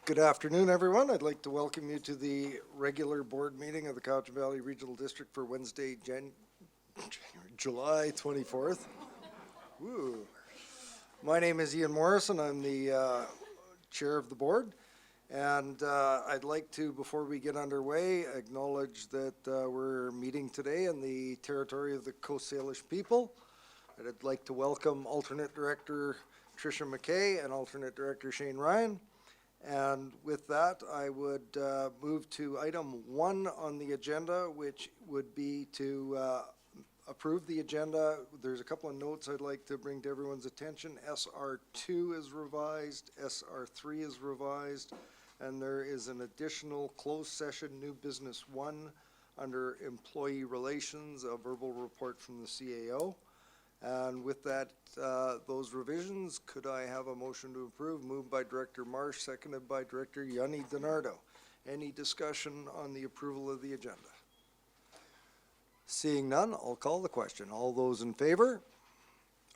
Good afternoon, everyone. I'd like to welcome you to the regular board meeting of the Cowichan Valley Regional District for Wednesday, July 24th. Woo. My name is Ian Morrison. I'm the chair of the board. And I'd like to, before we get underway, acknowledge that we're meeting today in the territory of the Coast Salish people. I'd like to welcome alternate director Tricia McKay and alternate director Shane Ryan. And with that, I would move to item 1 on the agenda, which would be to approve the agenda. There's a couple of notes I'd like to bring to everyone's attention. SR2 is revised, SR3 is revised, and there is an additional closed session, new business 1, under employee relations, a verbal report from the CAO. And with that, those revisions, could I have a motion to approve? Moved by Director Marsh, seconded by Director Yanni DiNardo. Any discussion on the approval of the agenda? Seeing none, I'll call the question. All those in favor?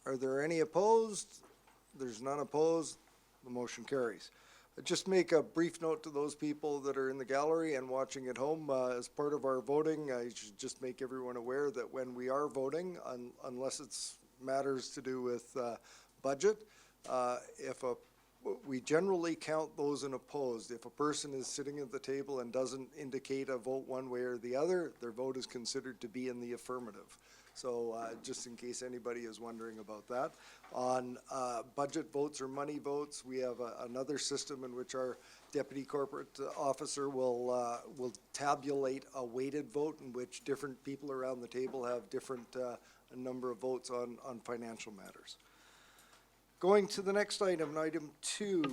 Are there any opposed? There's none opposed. The motion carries. Just make a brief note to those people that are in the gallery and watching at home. As part of our voting, I should just make everyone aware that when we are voting, unless it's matters to do with budget, we generally count those in opposed. If a person is sitting at the table and doesn't indicate a vote one way or the other, their vote is considered to be in the affirmative. So just in case anybody is wondering about that. On budget votes or money votes, we have another system in which our deputy corporate officer will tabulate a weighted vote in which different people around the table have different number of votes on financial matters. Going to the next item, item 2,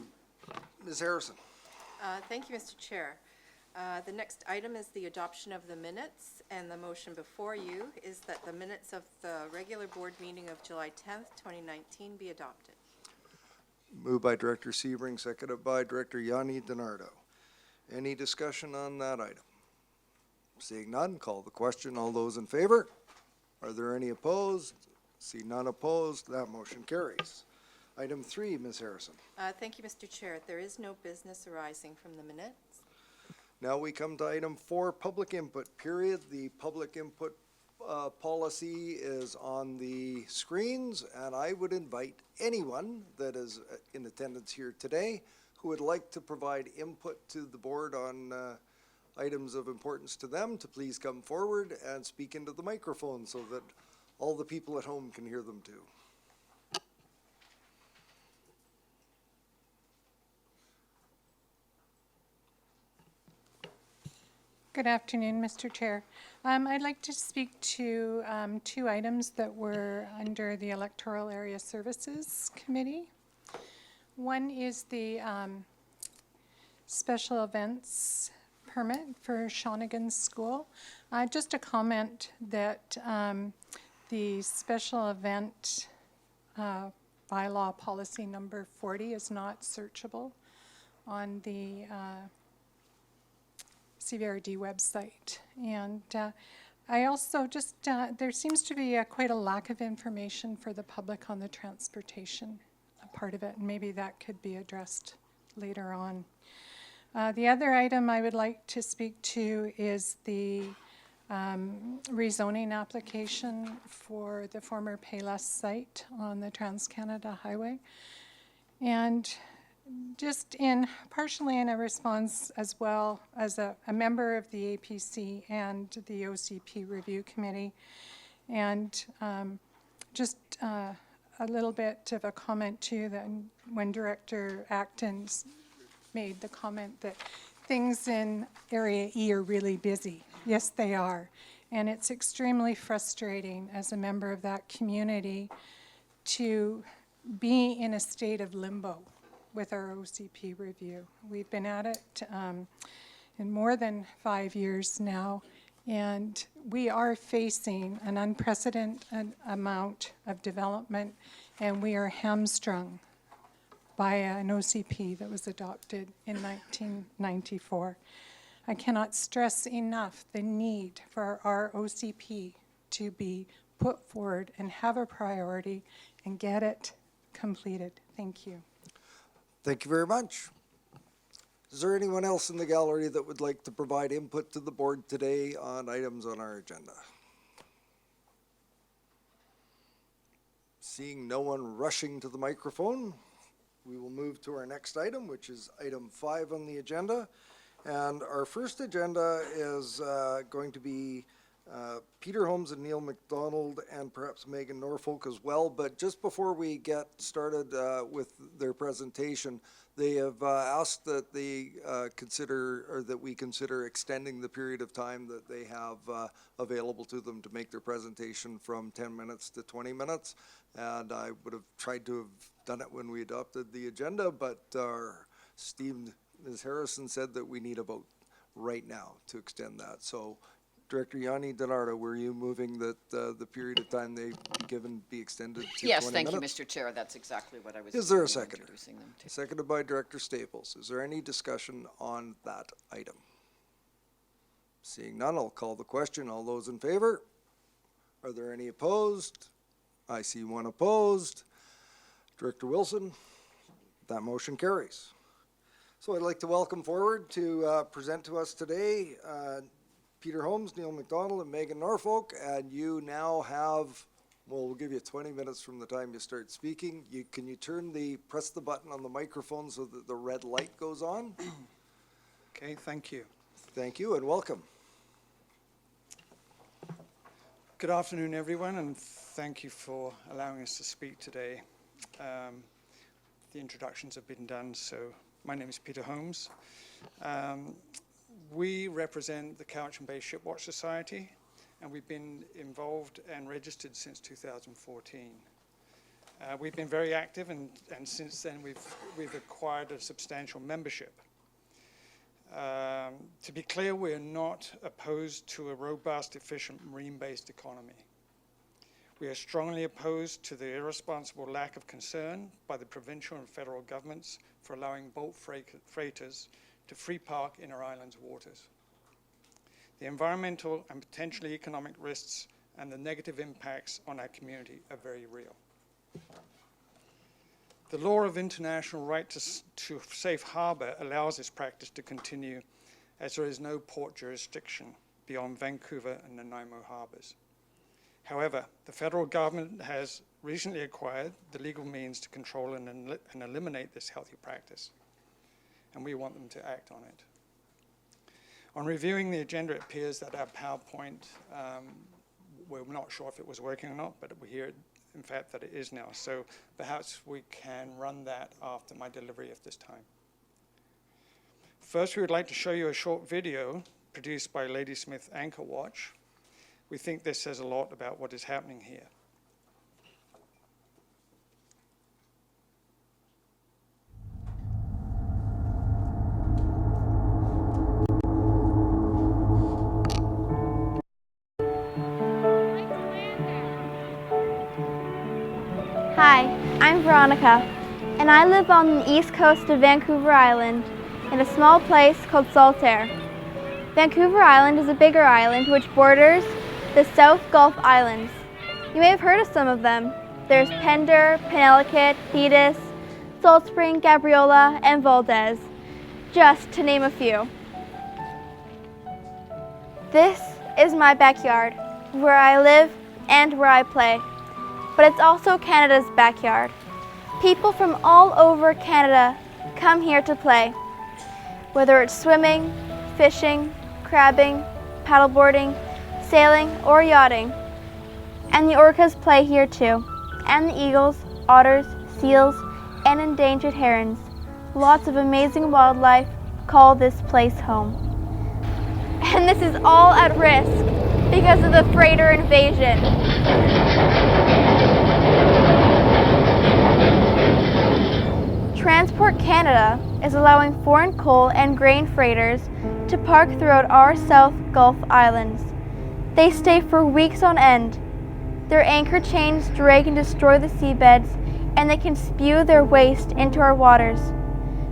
Ms. Harrison. Thank you, Mr. Chair. The next item is the adoption of the minutes, and the motion before you is that the minutes of the regular board meeting of July 10th, 2019 be adopted. Moved by Director Sebring, seconded by Director Yanni DiNardo. Any discussion on that item? Seeing none, call the question. All those in favor? Are there any opposed? See none opposed. That motion carries. Item 3, Ms. Harrison. Thank you, Mr. Chair. There is no business arising from the minutes. Now we come to item 4, public input period. The public input policy is on the screens, and I would invite anyone that is in attendance here today who would like to provide input to the board on items of importance to them to please come forward and speak into the microphone so that all the people at home can hear them too. Good afternoon, Mr. Chair. I'd like to speak to 2 items that were under the Electoral Area Services Committee. One is the special events permit for Shawnigan School. Just a comment that the special event bylaw policy number 40 is not searchable on the CVRD website. And I also just, there seems to be quite a lack of information for the public on the transportation part of it, and maybe that could be addressed later on. The other item I would like to speak to is the rezoning application for the former Payless site on the Trans-Canada Highway. And just partially in a response as well as a member of the APC and the OCP Review Committee, and just a little bit of a comment too, that when Director Acton made the comment that things in Area E are really busy. Yes, they are. And it's extremely frustrating as a member of that community to be in a state of limbo with our OCP review. We've been at it in more than 5 years now, and we are facing an unprecedented amount of development, and we are hamstrung by an OCP that was adopted in 1994. I cannot stress enough the need for our OCP to be put forward and have a priority and get it completed. Thank you. Thank you very much. Is Is there anyone else in the gallery that would like to provide input to the board today on items on our agenda? Seeing no one rushing to the microphone, we will move to our next item, which is item 5 on the agenda. And our first agenda is going to be Peter Holmes and Neil McDonald and perhaps Megan Norfolk as well. But just before we get started with their presentation, they have asked that they that we consider extending the period of time that they have available to them to make their presentation from 10 minutes to 20 minutes. And I would have tried to have done it when we adopted the agenda, but our esteemed Ms. Harrison said that we need a vote right now to extend that. So Director Yanni Donardo, were you moving that the period of time they be given be extended to 20 minutes? Yes, thank you, Mr. Chair. That's exactly what I was. Is there a intending seconder? introducing them to. Seconded by Director Staples. Is there any discussion on that item? Seeing none, I'll call the question. All those in favor? Are there any opposed? I see one opposed. Director Wilson, that motion carries. So I'd like to welcome forward to present to us today Peter Holmes, Neil McDonald, and Megan Norfolk. And you now have, well, we'll give you 20 minutes from the time you start speaking. Can you press the button on the microphone so that the red light goes on? Okay, thank you. Thank you and welcome. Good afternoon, everyone, and thank you for allowing us to speak today. The introductions have been done, so my name is Peter Holmes. We represent the Cowichan Bay Shipwatch Society, and we've been involved and registered since 2014. We've been very active, and since then we've acquired a substantial membership. To be clear, we are not opposed to a robust, efficient marine-based economy. We are strongly opposed to the irresponsible lack of concern by the provincial and federal governments for allowing bulk freighters to free park in our island's waters. The environmental and potentially economic risks and the negative impacts on our community are very real. The law of international right to safe harbor allows this practice to continue, as there is no port jurisdiction beyond Vancouver and Nanaimo harbors. However, the federal government has recently acquired the legal means to control and eliminate this healthy practice, and we want them to act on it. On reviewing the agenda, it appears that our PowerPoint, we're not sure if it was working or not, but we hear, in fact, that it is now. So perhaps we can run that after my delivery of this time. First, we would like to show you a short video produced by Ladysmith Anchor Watch. We think this says a lot about what is happening here. Hi, I'm Veronica, and I live on the east coast of Vancouver Island in a small place called Saltaire. Vancouver Island is a bigger island which borders the South Gulf Islands. You may have heard of some of them. There's Pender, Penelakut, Thetis, Salt Spring, Gabriola, and Valdez, just to name a few. This is my backyard, where I live and where I play. But it's also Canada's backyard. People from all over Canada come here to play. Whether it's swimming, fishing, crabbing, paddleboarding, sailing, or yachting. And the orcas play here too. And the eagles, otters, seals, and endangered herons. Lots of amazing wildlife call this place home. And this is all at risk because of the freighter invasion. Transport Canada is allowing foreign coal and grain freighters to park throughout our South Gulf Islands. They stay for weeks on end. Their anchor chains drag and destroy the seabeds, and they can spew their waste into our waters.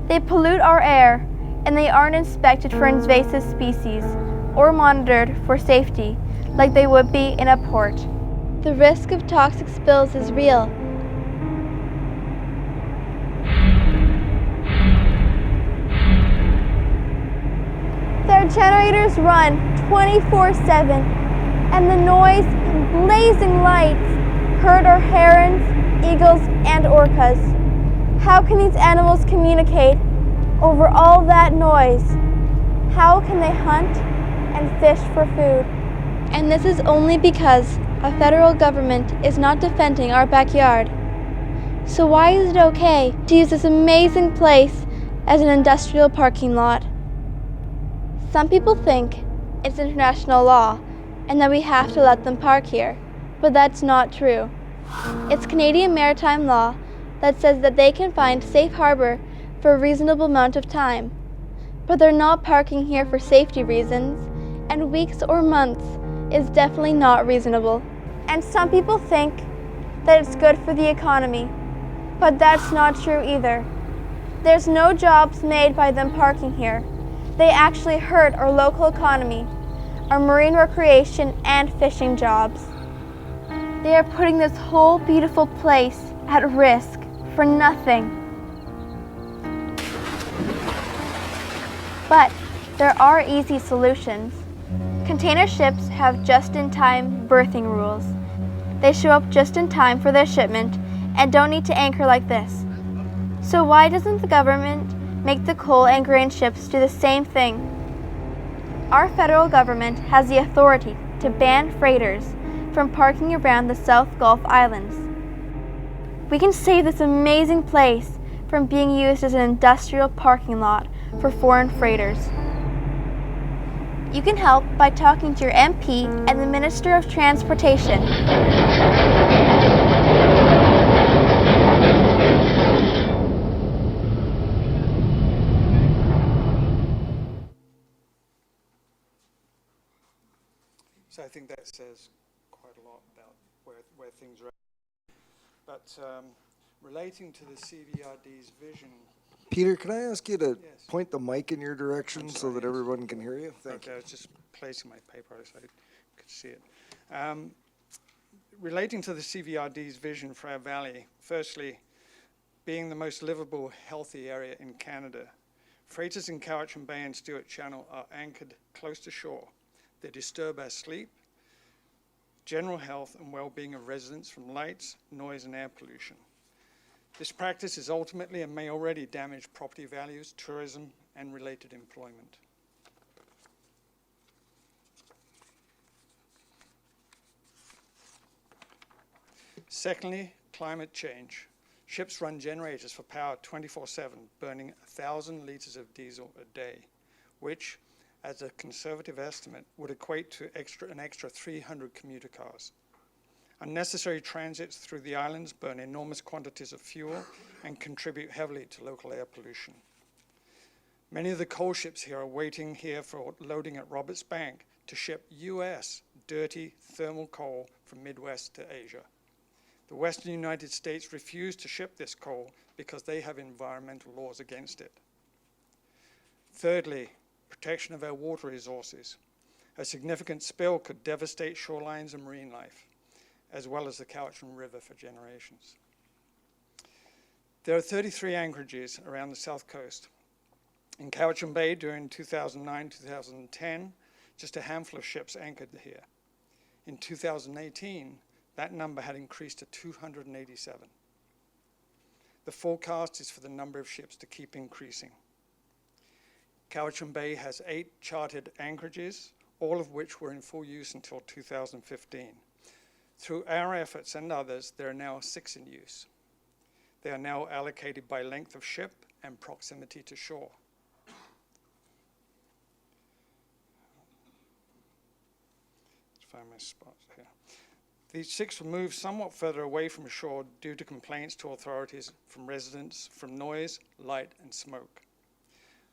They pollute our air, and they aren't inspected for invasive species or monitored for safety like they would be in a port. The risk of toxic spills is real. Their generators run 24/7, and the noise and blazing lights hurt our herons, eagles, and orcas. How can these animals communicate over all that noise? How can they hunt and fish for food? And this is only because our federal government is not defending our backyard. So why is it okay to use this amazing place as an industrial parking lot? Some people think it's international law and that we have to let them park here, but that's not true. It's Canadian maritime law that says that they can find safe harbor for a reasonable amount of time. But they're not parking here for safety reasons, and weeks or months is definitely not reasonable. And some people think that it's good for the economy, but that's not true either. There's no jobs made by them parking here. They actually hurt our local economy, our marine recreation and fishing jobs. They are putting this whole beautiful place at risk for nothing. But there are easy solutions. Container ships have just-in-time berthing rules. They show up just in time for their shipment and don't need to anchor like this. So why doesn't the government make the coal and grain ships do the same thing? Our federal government has the authority to ban freighters from parking around the South Gulf Islands. We can save this amazing place from being used as an industrial parking lot for foreign freighters. You can help by talking to your MP and the Minister of Transportation. So I think that says quite a lot about where things are at. But relating to the CVRD's vision. Peter, can I ask you to Yes. point the mic in your direction so sorry, that yes. everyone can hear you? Thank Okay, you. I was just placing my paper so I could see it. Relating to the CVRD's vision for our valley, firstly, being the most livable, healthy area in Canada, freighters in Cowichan Bay and Stewart Channel are anchored close to shore. They disturb our sleep, general health and well-being of residents from lights, noise and air pollution. This practice is ultimately and may already damage property values, tourism and related employment. Secondly, climate change. Ships run generators for power 24/7, burning 1,000 liters of diesel a day, which, as a conservative estimate, would equate to an extra 300 commuter cars. Unnecessary transits through the islands burn enormous quantities of fuel and contribute heavily to local air pollution. Many of the coal ships here are waiting here for loading at Roberts Bank to ship US dirty thermal coal from Midwest to Asia. The Western United States refuse to ship this coal because they have environmental laws against it. Thirdly, protection of our water resources. A significant spill could devastate shorelines and marine life, as well as the Cowichan River for generations. There are 33 anchorages around the south coast. In Cowichan Bay during 2009-2010, just a handful of ships anchored here. In 2018, that number had increased to 287. The forecast is for the number of ships to keep increasing. Cowichan Bay has 8 chartered anchorages, all of which were in full use until 2015. Through our efforts and others, there are now 6 in use. They are now allocated by length of ship and proximity to shore. Let's find my spots here. These 6 were moved somewhat further away from shore due to complaints to authorities from residents from noise, light, and smoke.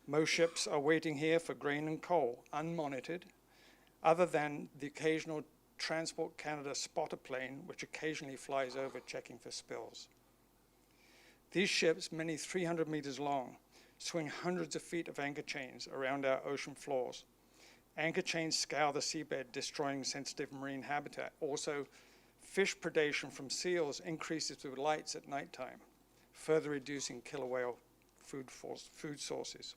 Most ships are waiting here for grain and coal, unmonitored, other than the occasional Transport Canada spotter plane, which occasionally flies over checking for spills. These ships, many 300 meters long, swing hundreds of feet of anchor chains around our ocean floors. Anchor chains scour the seabed, destroying sensitive marine habitat. Also, fish predation from seals increases with lights at nighttime, further reducing killer whale food sources.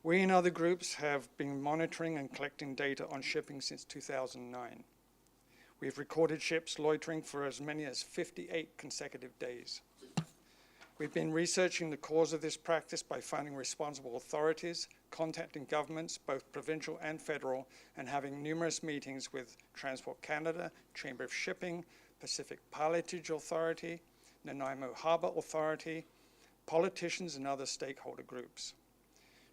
We and other groups have been monitoring and collecting data on shipping since 2009. We've recorded ships loitering for as many as 58 consecutive days. We've been researching the cause of this practice by finding responsible authorities, contacting governments, both provincial and federal, and having numerous meetings with Transport Canada, Chamber of Shipping, Pacific Pilotage Authority, Nanaimo Harbour Authority, politicians and other stakeholder groups.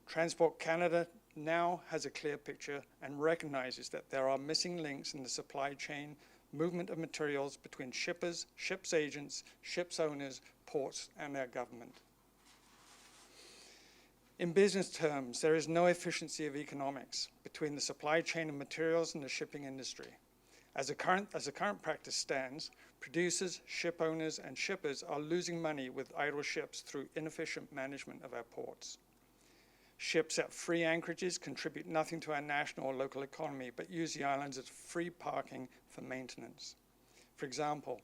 Transport Canada now has a clear picture and recognizes that there are missing links in the supply chain movement of materials between shippers, ships agents, ships owners, ports, and their government. In business terms, there is no efficiency of economics between the supply chain of materials and the shipping industry. As the current practice stands, producers, ship owners, and shippers are losing money with idle ships through inefficient management of our ports. Ships at free anchorages contribute nothing to our national or local economy, but use the islands as free parking for maintenance. For example,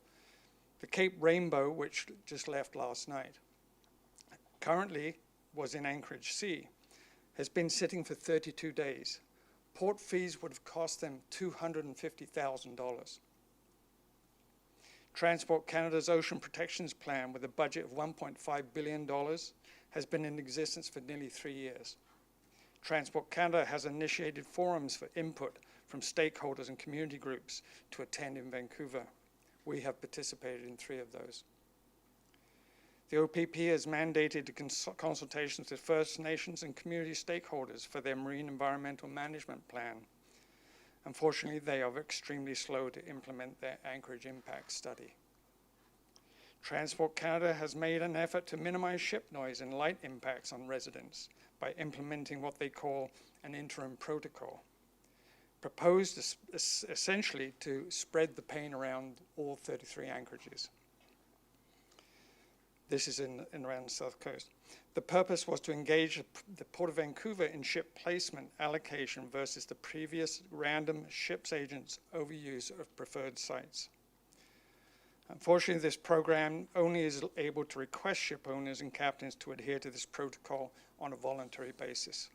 the Cape Rainbow, which just left last night, currently was in Anchorage Sea, has been sitting for 32 days. Port fees would have cost them $250,000. Transport Canada's Ocean Protections Plan, with a budget of $1.5 billion, has been in existence for nearly 3 years. Transport Canada has initiated forums for input from stakeholders and community groups to attend in Vancouver. We have participated in 3 of those. The OPP has mandated consultations with First Nations and community stakeholders for their marine environmental management plan. Unfortunately, they are extremely slow to implement their Anchorage impact study. Transport Canada has made an effort to minimize ship noise and light impacts on residents by implementing what they call an interim protocol, proposed essentially to spread the pain around all 33 anchorages. This is in around the South Coast. The purpose was to engage the Port of Vancouver in ship placement allocation versus the previous random ships agents' overuse of preferred sites. Unfortunately, this program only is able to request ship owners and captains to adhere to this protocol on a voluntary basis.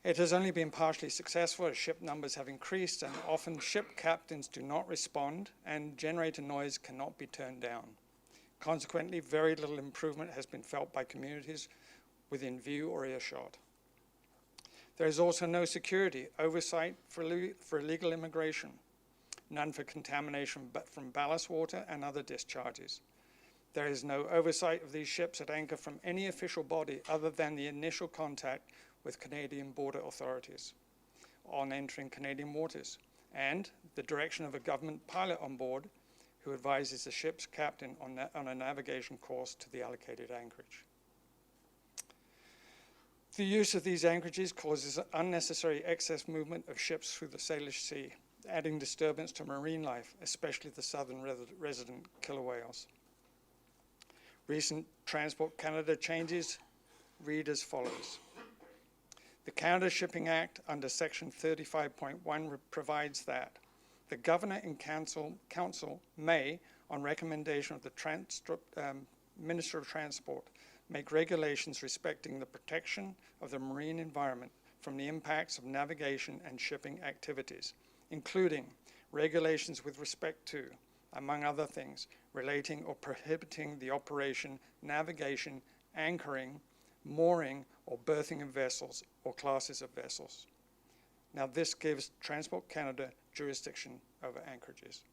It has only been partially successful as ship numbers have increased, and often ship captains do not respond and generator noise cannot be turned down. Consequently, very little improvement has been felt by communities within view or earshot. There is also no security oversight for illegal immigration, none for contamination but from ballast water and other discharges. There is no oversight of these ships at anchor from any official body other than the initial contact with Canadian border authorities on entering Canadian waters, and the direction of a government pilot on board who advises the ship's captain on a navigation course to the allocated anchorage. The use of these anchorages causes unnecessary excess movement of ships through the Salish Sea, adding disturbance to marine life, especially the southern resident killer whales. Recent Transport Canada changes read as follows. The Canada Shipping Act under Section 35.1 provides that the Governor and Council may, on recommendation of the Minister of Transport, make regulations respecting the protection of the marine environment from the impacts of navigation and shipping activities, including regulations with respect to, among other things, relating or prohibiting the operation, navigation, anchoring, mooring, or berthing of vessels or classes of vessels. Now, this gives Transport Canada jurisdiction over anchorages.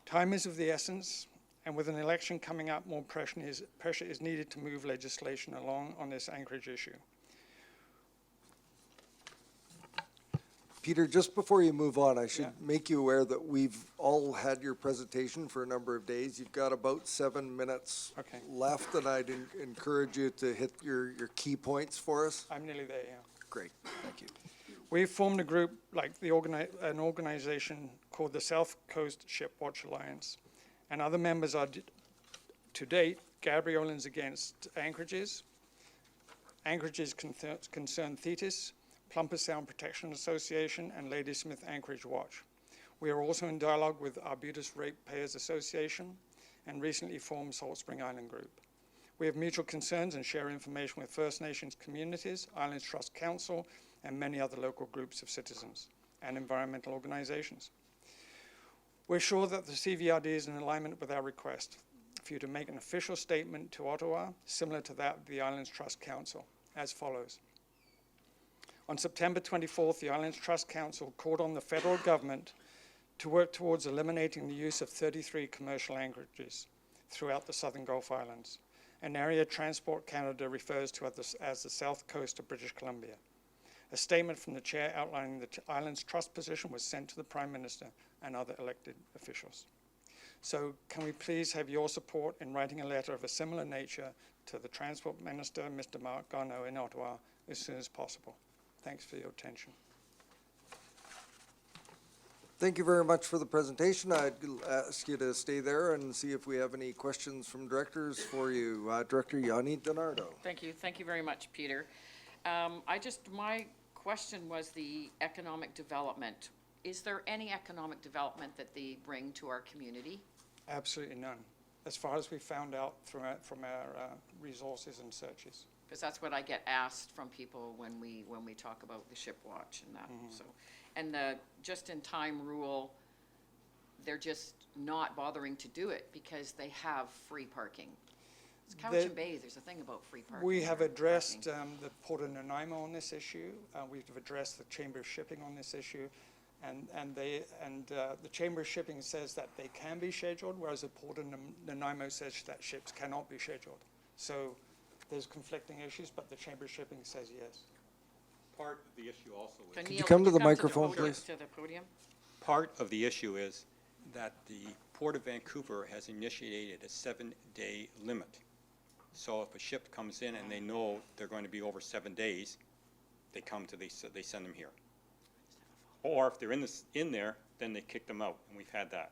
Time is of the essence, and with an election coming up, more pressure is needed to move legislation along on this anchorage issue. Peter, just before you move on, I should make you aware that we've all had your presentation for a number of days. You've got about 7 minutes left, and I'd encourage you to hit your key points for us. I'm nearly there, yeah. Great, thank you. We've formed a group, like an organization called the South Coast Ship Watch Alliance, and other members are, to date, Gabrielans Against Anchorages, Anchorages Concern Thetis, Plumper Sound Protection Association, and Ladysmith Anchorage Watch. We are also in dialogue with Arbutus Ratepayers Association and recently formed Salt Spring Island Group. We have mutual concerns and share information with First Nations communities, Islands Trust Council, and many other local groups of citizens and environmental organizations. We're sure that the CVRD is in alignment with our request for you to make an official statement to Ottawa, similar to that of the Islands Trust Council, as follows. On September 24th, the Islands Trust Council called on the federal government to work towards eliminating the use of 33 commercial anchorages throughout the southern Gulf Islands, an area Transport Canada refers to as the south coast of British Columbia. A statement from the chair outlining the Islands Trust position was sent to the Prime Minister and other elected officials. So can we please have your support in writing a letter of a similar nature to the Transport Minister, Mr. Mark Garneau, in Ottawa as soon as possible? Thanks for your attention. Thank you very much for the presentation. I'd ask you to stay there and see if we have any questions from directors for you. Director Yanni DiNardo. Thank you very much, Peter. My question was the economic development. Is there any economic development that they bring to our community? Absolutely none, as far as we found out from our resources and searches. Because that's what I get asked from people when we talk about the ship watch and that. So, and the just-in-time rule, they're just not bothering to do it because they have free parking. It's Cowichan Bay, there's a thing about free parking. We have or addressed parking. the Port of Nanaimo on this issue. We've addressed the Chamber of Shipping on this issue. And the Chamber of Shipping says that they can be scheduled, whereas the Port of Nanaimo says that ships cannot be scheduled. So there's conflicting issues, but the Chamber of Shipping says yes. Part of the issue also is, Could you come to the microphone, podium, please? To the podium? part of the issue is that the Port of Vancouver has initiated a 7-day limit. So if a ship comes in and they know they're going to be over 7 days, they send them here. Or if they're in there, then they kick them out, and we've had that.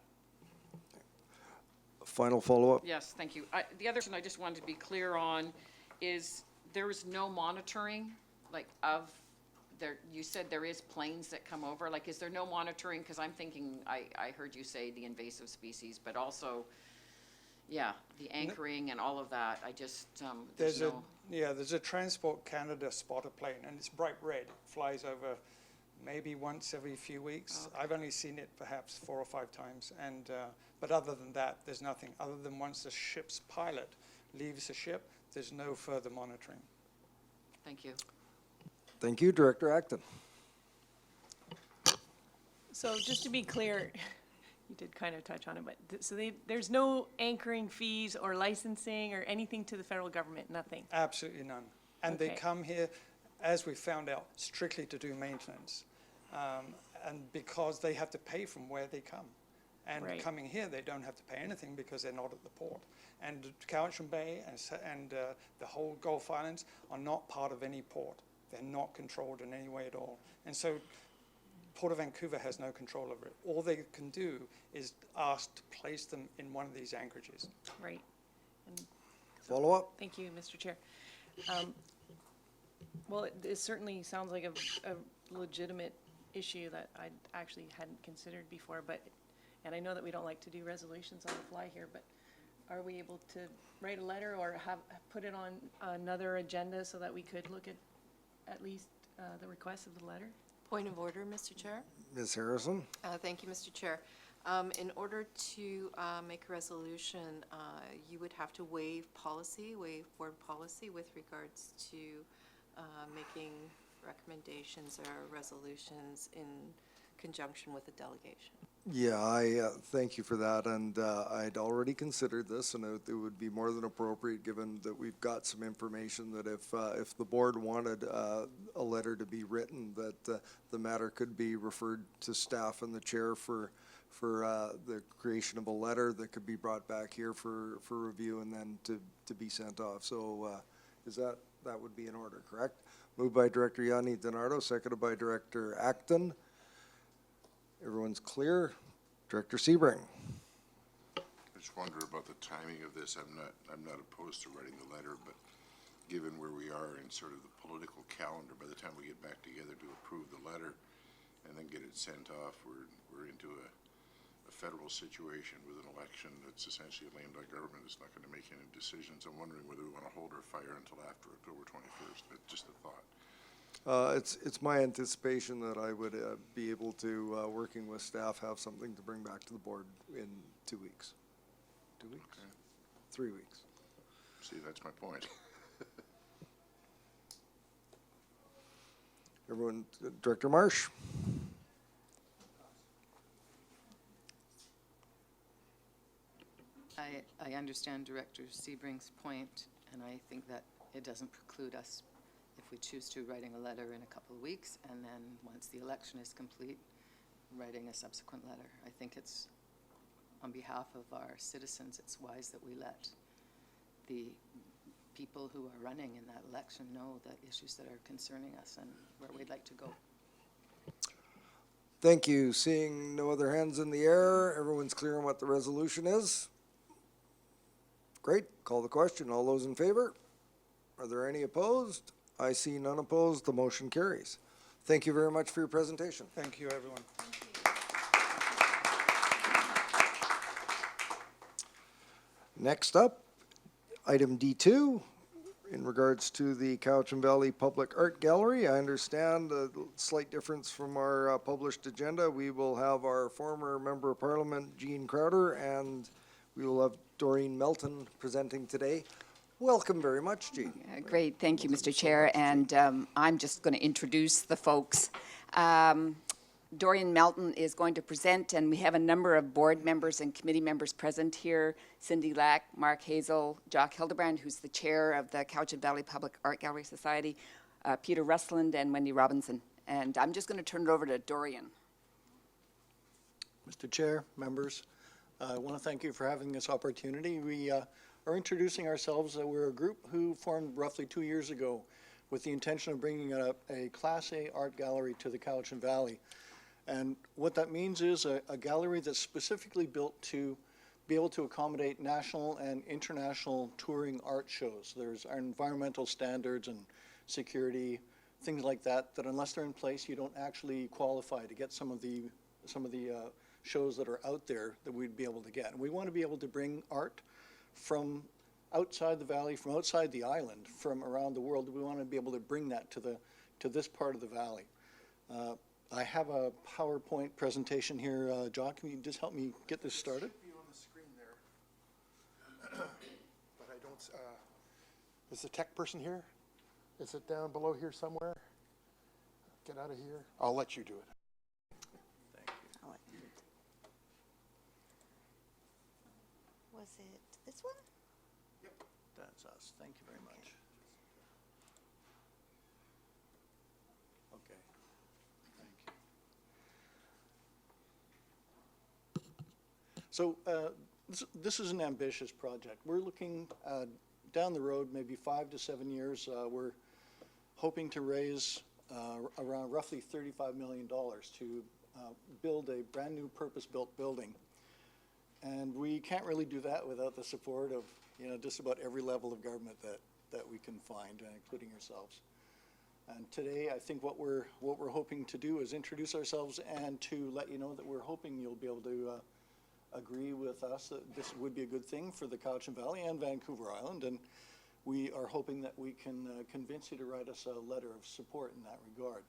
Final follow-up? Yes, thank you. The other thing I just wanted to be clear on is there is no monitoring, like, of there, you said there is planes that come over, like, is there no monitoring? Because I'm thinking, I heard you say the invasive species, but also, yeah, the anchoring and all of that, I just, there's no. There's a Transport Canada spotter plane, and it's bright red, flies over maybe once every few weeks. Okay. I've only seen it perhaps 4 or 5 times, and but other than that, there's nothing. Other than once the ship's pilot leaves the ship, there's no further monitoring. Thank you. Thank you, Director Acton. So just to be clear, you did kind of touch on it, but there's no anchoring fees or licensing or anything to the federal government, nothing? Absolutely none. And they Okay. come here, as we found out, strictly to do maintenance. And because they have to pay from where they come. And Right. coming here, they don't have to pay anything because they're not at the port. And Cowichan Bay and the whole Gulf Islands are not part of any port. They're not controlled in any way at all. And so Port of Vancouver has no control over it. All they can do is ask to place them in one of these anchorages. Right. And Follow-up? thank you, Mr. Chair. Well, it certainly sounds like a legitimate issue that I actually hadn't considered before, and I know that we don't like to do resolutions on the fly here, but are we able to write a letter or put it on another agenda so that we could look at least the request of the letter? Point of order, Mr. Chair. Ms. Harrison? Thank you, Mr. Chair. In order to make a resolution, you would have to waive board policy with regards to making recommendations or resolutions in conjunction with the delegation. Yeah, I thank you for that, and I'd already considered this, and it would be more than appropriate, given that we've got some information, that if the board wanted a letter to be written, that the matter could be referred to staff and the chair for the creation of a letter that could be brought back here for review and then to be sent off. So that would be in order, correct? Moved by Director Yanni DiNardo, seconded by Director Acton. Everyone's clear. Director Sebring. I just wonder about the timing of this. I'm not opposed to writing the letter, but given where we are in sort of the political calendar, by the time we get back together to approve the letter and then get it sent off, we're into a federal situation with an election that's essentially a lame-duck government is not going to make any decisions. I'm wondering whether we want to hold our fire until after October 21st. That's just a thought. It's my anticipation that I would be able to, working with staff, have something to bring back to the board in 2 weeks. 2 weeks? Okay. 3 weeks. See, that's my point. Everyone, Director Marsh? I understand Director Sebring's point, and I think that it doesn't preclude us, if we choose to, writing a letter in a couple of weeks, and then, once the election is complete, writing a subsequent letter. I think it's, on behalf of our citizens, it's wise that we let the people who are running in that election know the issues that are concerning us and where we'd like to go. Thank you. Seeing no other hands in the air, everyone's clear on what the resolution is? Great. Call the question. All those in favor? Are there any opposed? I see none opposed. The motion carries. Thank you very much for your presentation. Thank you, everyone. Next up, item D2, in regards to the Cowichan Valley Public Art Gallery. I understand a slight difference from our published agenda. We will have our former Member of Parliament, Jean Crowder, and we will have Doreen Melton presenting today. Welcome very much, Jean. Great, thank you, Mr. Chair, and I'm just going to introduce the folks. Dorian Melton is going to present, and we have a number of board members and committee members present here. Cindy Lack, Mark Hazel, Jock Hildebrand, who's the chair of the Cowichan Valley Public Art Gallery Society, Peter Rustland, and Wendy Robinson. And I'm just going to turn it over to Dorian. Mr. Chair, members, I want to thank you for having this opportunity. We are introducing ourselves. We're a group who formed roughly 2 years ago with the intention of bringing a Class A art gallery to the Cowichan Valley. And what that means is a gallery that's specifically built to be able to accommodate national and international touring art shows. There's our environmental standards and security, things like that, that unless they're in place, you don't actually qualify to get some of the shows that are out there that we'd be able to get. And we want to be able to bring art from outside the valley, from outside the island, from around the world. We want to be able to bring that to this part of the valley. I have a PowerPoint presentation here. Jock, can you just help me get this started? It should be on the screen there. But I don't, is the tech person here? Is it down below here somewhere? Get out of here. I'll let you do it. Thank you. Was it this one? Yep, that's us. Thank you very much. Okay. Thank you. So this is an ambitious project. We're looking down the road, maybe 5 to 7 years. We're hoping to raise around roughly $35 million to build a brand new purpose-built building. And we can't really do that without the support of, just about every level of government that we can find, including yourselves. And today, I think what we're hoping to do is introduce ourselves and to let you know that we're hoping you'll be able to agree with us that this would be a good thing for the Cowichan Valley and Vancouver Island. And we are hoping that we can convince you to write us a letter of support in that regard.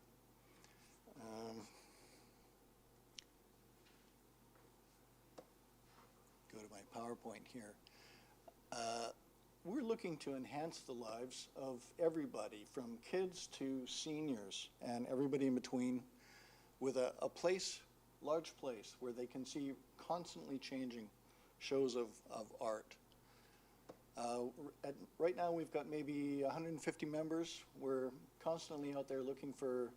Go to my PowerPoint here. We're looking to enhance the lives of everybody, from kids to seniors and everybody in between, with a large place where they can see constantly changing shows of art. Right now we've got maybe 150 members. We're constantly out there looking for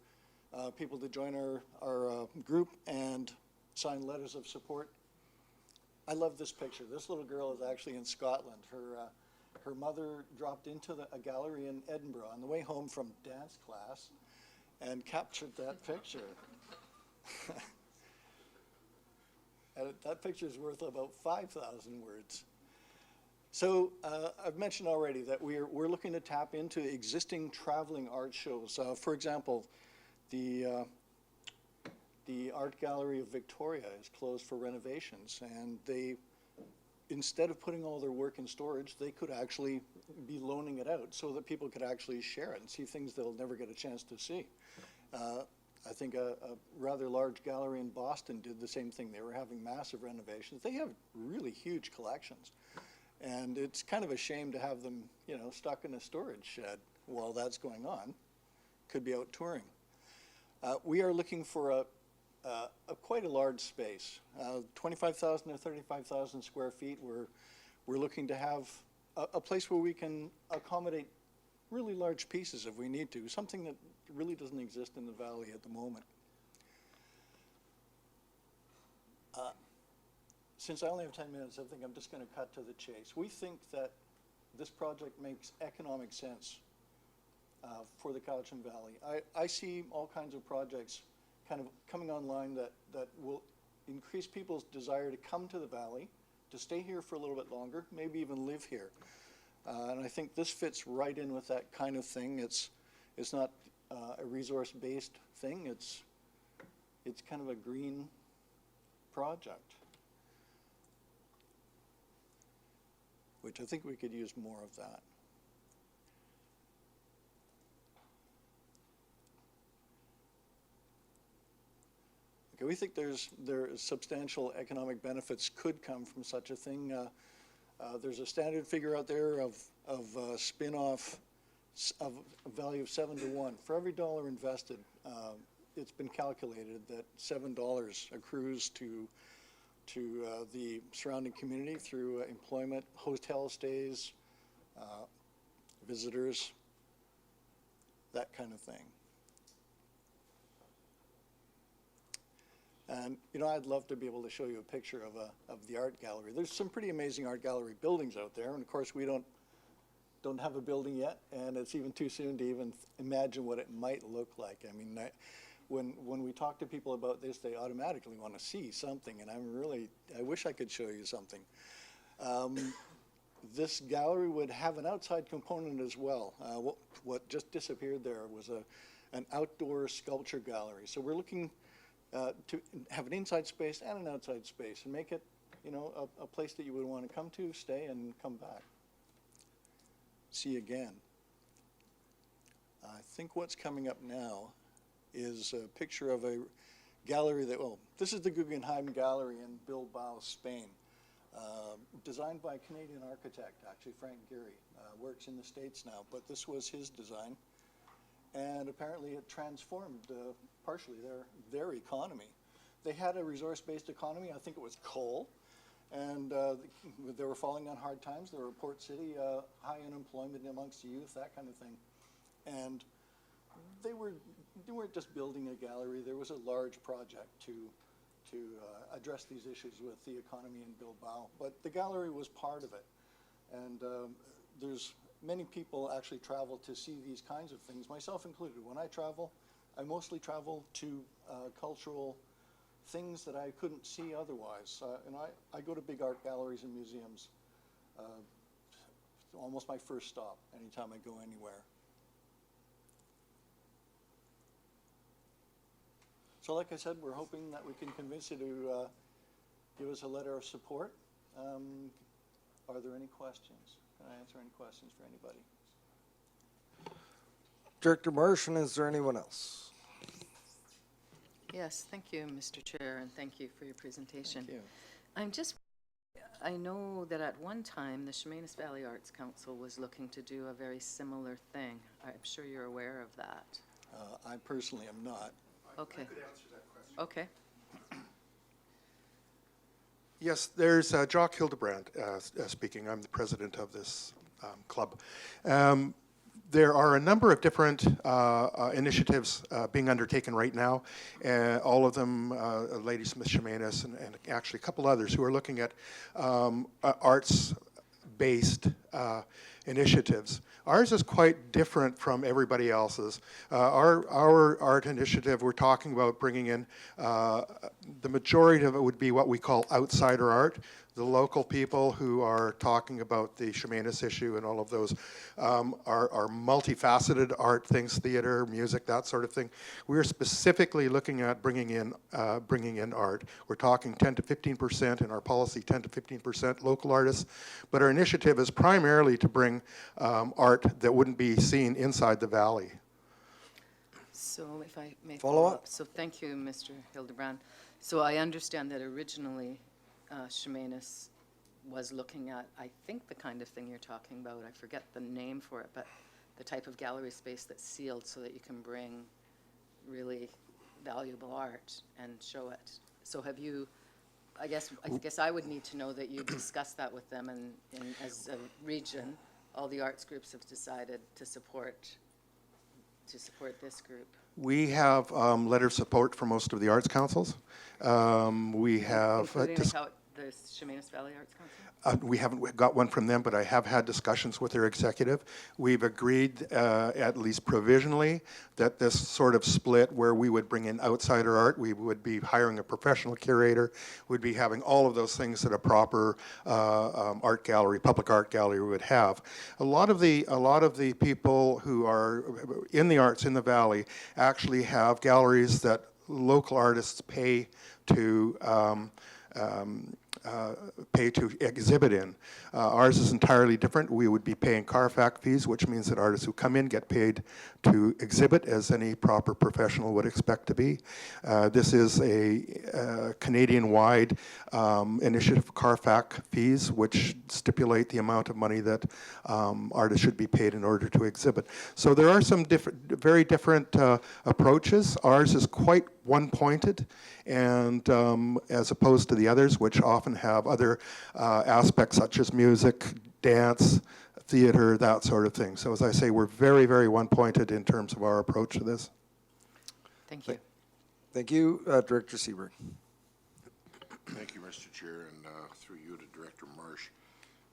people to join our group and sign letters of support. I love this picture. This little girl is actually in Scotland. Her mother dropped into a gallery in Edinburgh on the way home from dance class and captured that picture. And that picture is worth about 5,000 words. So I've mentioned already that we're looking to tap into existing traveling art shows. For example, the the Art Gallery of Victoria is closed for renovations, and they, instead of putting all their work in storage, they could actually be loaning it out so that people could actually share it and see things they'll never get a chance to see. I think a rather large gallery in Boston did the same thing. They were having massive renovations. They have really huge collections. And it's kind of a shame to have them, you know, stuck in a storage shed while that's going on. Could be out touring. We are looking for a quite a large space, 25,000 or 35,000 square feet. We're looking to have a place where we can accommodate really large pieces if we need to, something that really doesn't exist in the valley at the moment. Since I only have 10 minutes, I think I'm just going to cut to the chase. We think that this project makes economic sense for the Cowichan Valley. I see all kinds of projects kind of coming online that will increase people's desire to come to the valley, to stay here for a little bit longer, maybe even live here. And I think this fits right in with that kind of thing. It's not a resource-based thing. It's kind of a green project, which I think we could use more of that. Okay, we think there is substantial economic benefits could come from such a thing. There's a standard figure out there of spin-off of a value of 7 to 1. For every dollar invested, it's been calculated that $7 accrues to the surrounding community through employment, hotel stays, visitors, that kind of thing. And, you know, I'd love to be able to show you a picture of the art gallery. There's some pretty amazing art gallery buildings out there, and of course we don't have a building yet, and it's even too soon to even imagine what it might look like. I mean, when we talk to people about this, they automatically want to see something, and I wish I could show you something. This gallery would have an outside component as well. What just disappeared there was an outdoor sculpture gallery. So we're looking to have an inside space and an outside space and make it, you know, a place that you would want to come to, stay, and come back. See again. I think what's coming up now is a picture of a gallery that, well, this is the Guggenheim Gallery in Bilbao, Spain. Designed by a Canadian architect, actually, Frank Gehry. Works in the States now, but this was his design. And apparently it transformed partially their economy. They had a resource-based economy. I think it was coal. And they were falling on hard times. They were a port city, high unemployment amongst the youth, that kind of thing. And they weren't just building a gallery. There was a large project to address these issues with the economy in Bilbao. But the gallery was part of it. And there's many people actually travel to see these kinds of things, myself included. When I travel, I mostly travel to cultural things that I couldn't see otherwise. And I go to big art galleries and museums. Almost my first stop anytime I go anywhere. So like I said, we're hoping that we can convince you to give us a letter of support. Are there any questions? Can I answer any questions for anybody? Director Martian, is there anyone else? Yes, thank you, Mr. Chair, and thank you for your presentation. Thank you. I know that at one time, the Chemainus Valley Arts Council was looking to do a very similar thing. I'm sure you're aware of that. I personally am not. Okay. I could answer that question. Okay. Yes, there's Jock Hildebrand speaking. I'm the president of this club. There are a number of different initiatives being undertaken right now. All of them, Lady Smith Chemainus and actually a couple others who are looking at arts-based initiatives. Ours is quite different from everybody else's. Our art initiative, we're talking about bringing in, the majority of it would be what we call outsider art. The local people who are talking about the Chemainus issue and all of those are multifaceted art things, theater, music, that sort of thing. We're specifically looking at bringing in art. We're talking 10 to 15% in our policy, 10 to 15% local artists, but our initiative is primarily to bring art that wouldn't be seen inside the valley. So if I may Follow follow up? up. So thank you, Mr. Hildebrand. So I understand that originally Chemainus was looking at, I think, the kind of thing you're talking about. I forget the name for it, but the type of gallery space that's sealed so that you can bring really valuable art and show it. So have you, I guess I would need to know that you discussed that with them, and as a region, all the arts groups have decided to support this group. We have letter of support from most of the arts councils. We have Including the Chemainus Valley Arts Council? We haven't got one from them, but I have had discussions with their executive. We've agreed, at least provisionally, that this sort of split where we would bring in outsider art, we would be hiring a professional curator, we'd be having all of those things that a proper art gallery, public art gallery would have. A lot of the people who are in the arts in the valley actually have galleries that local artists pay to exhibit in. Ours is entirely different. We would be paying Carfax fees, which means that artists who come in get paid to exhibit as any proper professional would expect to be. This is a Canadian-wide initiative, Carfax fees, which stipulate the amount of money that artists should be paid in order to exhibit. So there are some very different approaches. Ours is quite one-pointed, and as opposed to the others, which often have other aspects such as music, dance, theater, that sort of thing. So as I say, we're very, very one-pointed in terms of our approach to this. Thank you. Thank you, Director Seaberg. Thank you, Mr. Chair, and through you to Director Marsh.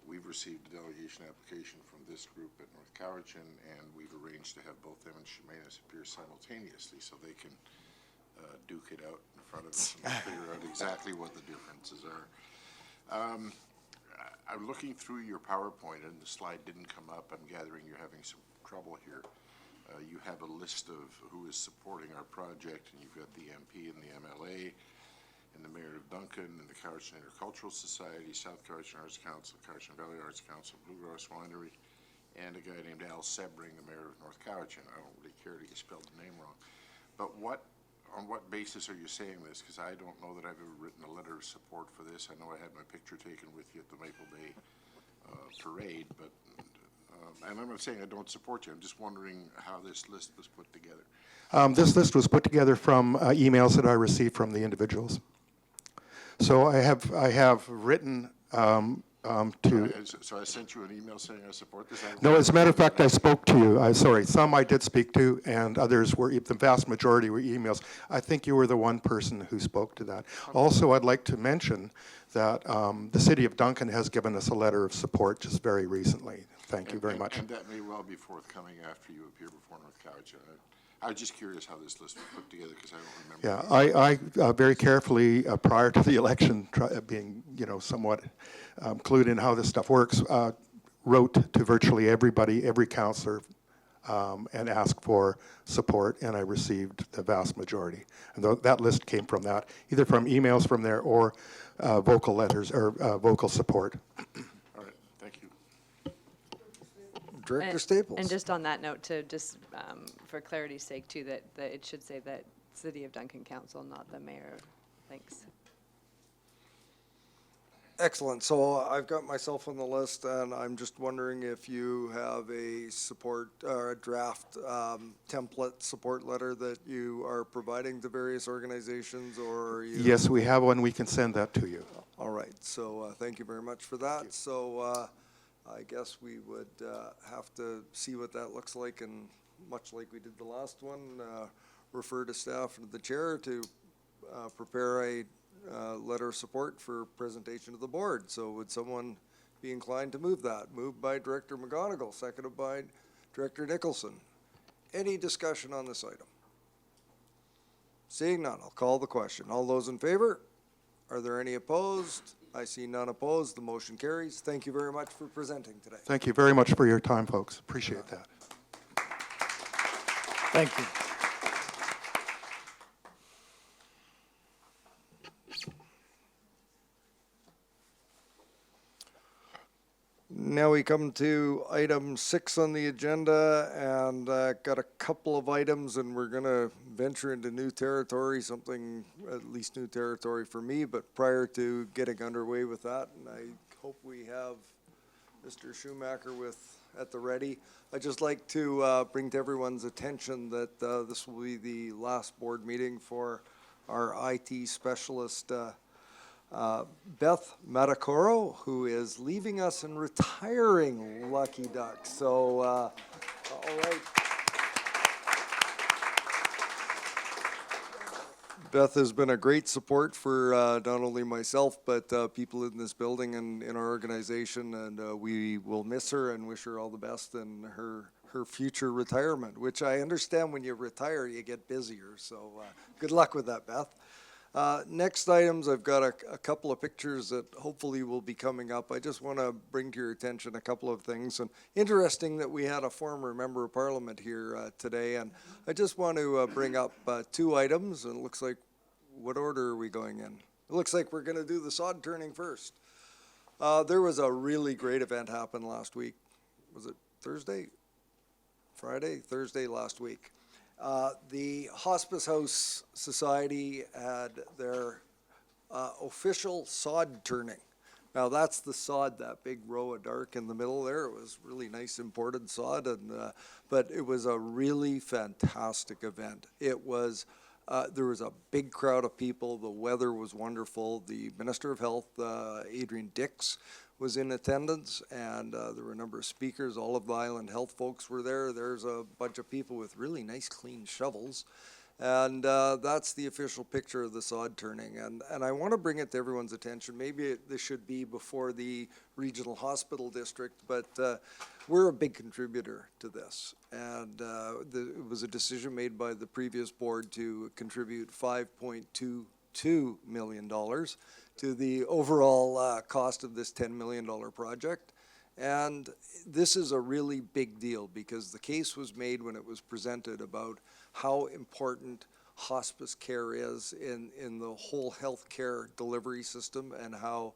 We've received a delegation application from this group at North Cowichan, and we've arranged to have both them and Chemainus appear simultaneously so they can duke it out in front of us and figure out exactly what the differences are. I'm looking through your PowerPoint, and the slide didn't come up. I'm gathering you're having some trouble here. You have a list of who is supporting our project, and you've got the MP and the MLA, and the Mayor of Duncan, and the Cowichan Agricultural Society, South Cowichan Arts Council, Cowichan Valley Arts Council, Bluegrass Winery, and a guy named Al Sebring, the Mayor of North Cowichan. I don't really care that you spelled the name wrong. But on what basis are you saying this? Because I don't know that I've ever written a letter of support for this. I know I had my picture taken with you at the Maple Bay parade, but, and I'm not saying I don't support you. I'm just wondering how this list was put together. This list was put together from emails that I received from the individuals. So I have written So I sent you an email saying I support this? No, as a matter of fact, I spoke to you. Sorry, some I did speak to, and others were, the vast majority were emails. I think you were the one person who spoke to that. Also, I'd like to mention that the City of Duncan has given us a letter of support just very recently. Thank you very much. And that may well be forthcoming after you appear before North Cowichan. I was just curious how this list was put together because I don't remember. Yeah, I very carefully, prior to the election, being somewhat clued in how this stuff works, wrote to virtually everybody, every councillor, and asked for support, and I received the vast majority. And that list came from that, either from emails from there or vocal letters or vocal support. All right, thank you. Director Staples. And just on that note, to just for clarity's sake too, that it should say that City of Duncan Council, not the mayor. Thanks. Excellent. So I've got myself on the list, and I'm just wondering if you have a support or a draft template support letter that you are providing to various organizations, or are you? Yes, we have one. We can send that to you. All right. So thank you very much for that. So I guess we would have to see what that looks like, and much like we did the last one, refer to staff and the chair to prepare a letter of support for presentation to the board. So would someone be inclined to move that? Moved by Director McGonigal, seconded by Director Nicholson. Any discussion on this item? Seeing none, I'll call the question. All those in favor? Are there any opposed? I see none opposed. The motion carries. Thank you very much for presenting today. Thank you very much for your time, folks. Appreciate that. Thank you. Now we come to item 6 on the agenda, and got a couple of items, and we're going to venture into new territory, something at least new territory for me. But prior to getting underway with that, and I hope we have Mr. Schumacher at the ready, I'd just like to bring to everyone's attention that this will be the last board meeting for our IT specialist, Beth Matacoro, who is leaving us and retiring, lucky duck. So, all right. Beth has been a great support for not only myself, but people in this building and in our organization, and we will miss her and wish her all the best in her future retirement, which I understand when you retire, you get busier. So good luck with that, Beth. Next items, I've got a couple of pictures that hopefully will be coming up. I just want to bring to your attention a couple of things. And interesting that we had a former member of parliament here today. And I just want to bring up 2 items. And it looks like, what order are we going in? It looks like we're going to do the sod turning first. There was a really great event happen last week. Was it Thursday? Friday? Thursday last week. The Hospice House Society had their official sod turning. Now that's the sod, that big row of dark in the middle there. It was really nice imported sod, and but it was a really fantastic event. It was, there was a big crowd of people. The weather was wonderful. The Minister of Health, Adrian Dix, was in attendance, and there were a number of speakers. All of the Island Health folks were there. There's a bunch of people with really nice clean shovels, and that's the official picture of the sod turning. And I want to bring it to everyone's attention. Maybe this should be before the Regional Hospital District, but we're a big contributor to this. And it was a decision made by the previous board to contribute $5.22 million to the overall cost of this $10 million project. And this is a really big deal because the case was made when it was presented about how important hospice care is in the whole healthcare delivery system, and how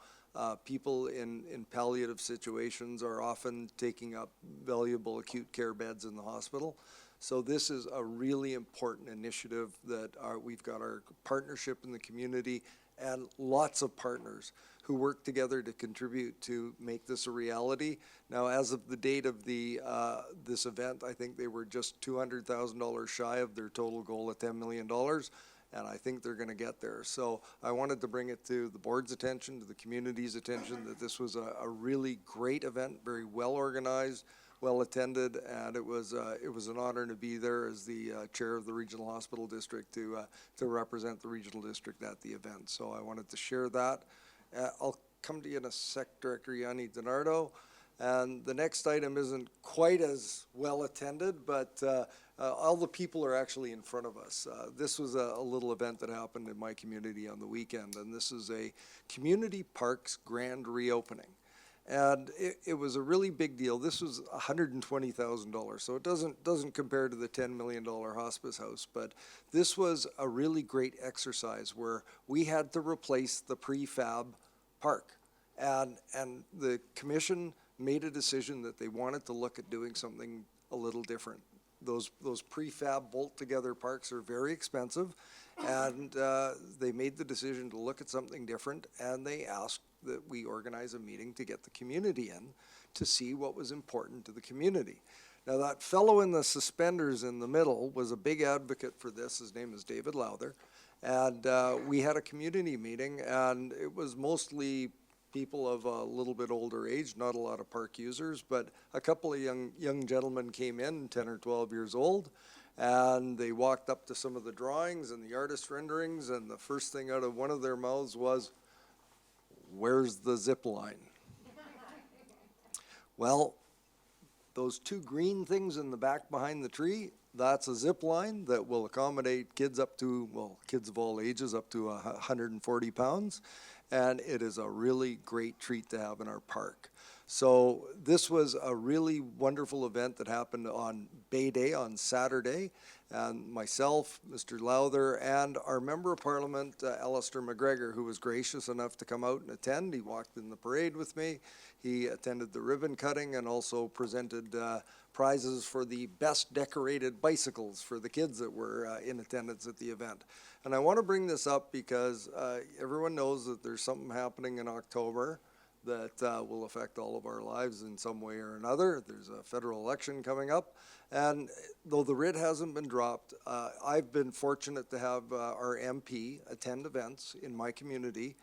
people in palliative situations are often taking up valuable acute care beds in the hospital. So this is a really important initiative that we've got our partnership in the community and lots of partners who work together to contribute to make this a reality. Now, as of the date of this event, I think they were just $200,000 shy of their total goal of $10 million, and I think they're going to get there. So I wanted to bring it to the board's attention, to the community's attention, that this was a really great event, very well organized, well attended, and it was an honor to be there as the chair of the Regional Hospital District to represent the Regional District at the event. So I wanted to share that. I'll come to you in a sec, Director Yanni DiNardo. And the next item isn't quite as well attended, but all the people are actually in front of us. This was a little event that happened in my community on the weekend, and this is a community parks grand reopening. And it was a really big deal. This was $120,000, so it doesn't compare to the $10 million hospice house, but this was a really great exercise where we had to replace the prefab park. And the commission made a decision that they wanted to look at doing something a little different. Those prefab bolt-together parks are very expensive, and they made the decision to look at something different, and they asked that we organize a meeting to get the community in to see what was important to the community. Now, that fellow in the suspenders in the middle was a big advocate for this. His name is David Lowther, and we had a community meeting, and it was mostly people of a little bit older age, not a lot of park users, but a couple of young gentlemen came in, 10 or 12 years old, and they walked up to some of the drawings and the artist renderings, and the first thing out of one of their mouths was, "Where's the zip line?" Well, those two green things in the back behind the tree, that's a zip line that will accommodate kids up to, well, kids of all ages up to 140 pounds. And it is a really great treat to have in our park. So this was a really wonderful event that happened on Bay Day on Saturday. And myself, Mr. Lowther, and our Member of Parliament, Alistair McGregor, who was gracious enough to come out and attend. He walked in the parade with me. He attended the ribbon cutting and also presented prizes for the best decorated bicycles for the kids that were in attendance at the event. And I want to bring this up because everyone knows that there's something happening in October that will affect all of our lives in some way or another. There's a federal election coming up. And though the writ hasn't been dropped, I've been fortunate to have our MP attend events in my community,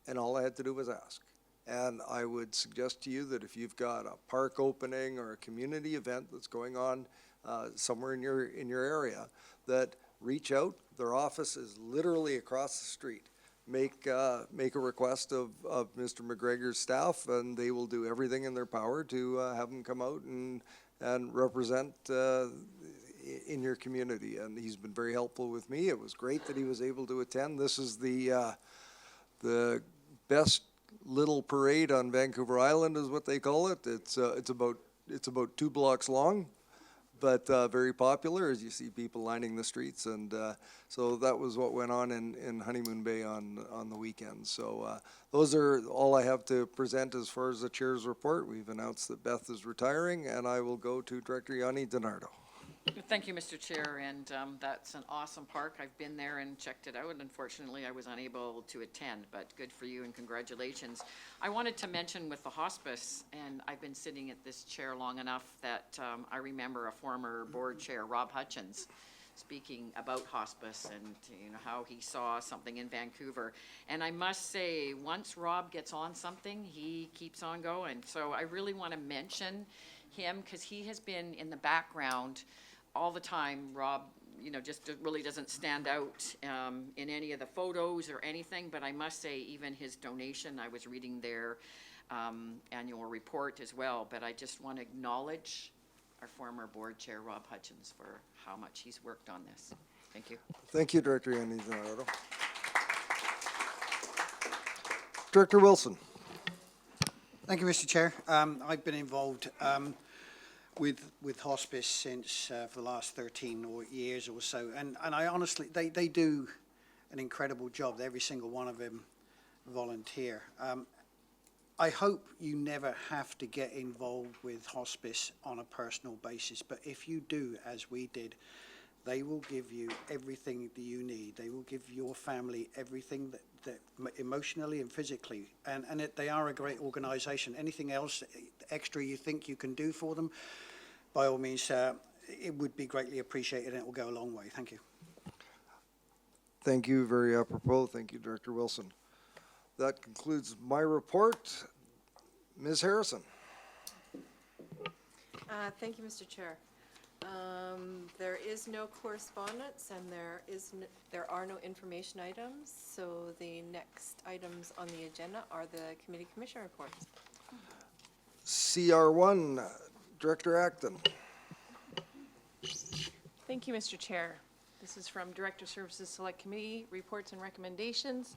and all I had to do was ask. And I would suggest to you that if you've got a park opening or a community event that's going on somewhere in your area, that reach out. Their office is literally across the street. Make a request of Mr. McGregor's staff, and they will do everything in their power to have him come out and represent in your community. And he's been very helpful with me. It was great that he was able to attend. This is the best little parade on Vancouver Island, is what they call it. It's about 2 blocks long, but very popular, as you see people lining the streets. And so that was what went on in Honeymoon Bay on the weekend. So those are all I have to present as far as the chair's report. We've announced that Beth is retiring, and I will go to Director Yanni DiNardo. Thank you, Mr. Chair, and that's an awesome park. I've been there and checked it out, and unfortunately, I was unable to attend, but good for you and congratulations. I wanted to mention with the hospice, and I've been sitting at this chair long enough that I remember a former board chair, Rob Hutchins, speaking about hospice and how he saw something in Vancouver. And I must say, once Rob gets on something, he keeps on going. So I really want to mention him because he has been in the background all the time. Rob, just really doesn't stand out in any of the photos or anything, but I must say even his donation, I was reading their annual report as well, but I just want to acknowledge our former board chair, Rob Hutchins, for how much he's worked on this. Thank you. Thank you, Director Yanni DiNardo. Director Wilson. Thank you, Mr. Chair. I've been involved with hospice since for the last 13 years or so, and I honestly, they do an incredible job. Every single one of them volunteer. I hope you never have to get involved with hospice on a personal basis, but if you do, as we did, they will give you everything that you need. They will give your family everything that emotionally and physically, and they are a great organization. Anything else extra you think you can do for them, by all means, it would be greatly appreciated, and it will go a long way. Thank you. Thank you, very apropos. Thank you, Director Wilson. That concludes my report. Ms. Harrison. Thank you, Mr. Chair. There is no correspondence and there are no information items, so the next items on the agenda are the committee commission reports. CR1, Director Acton. Thank you, Mr. Chair. This is from Director Services Select Committee, reports and recommendations.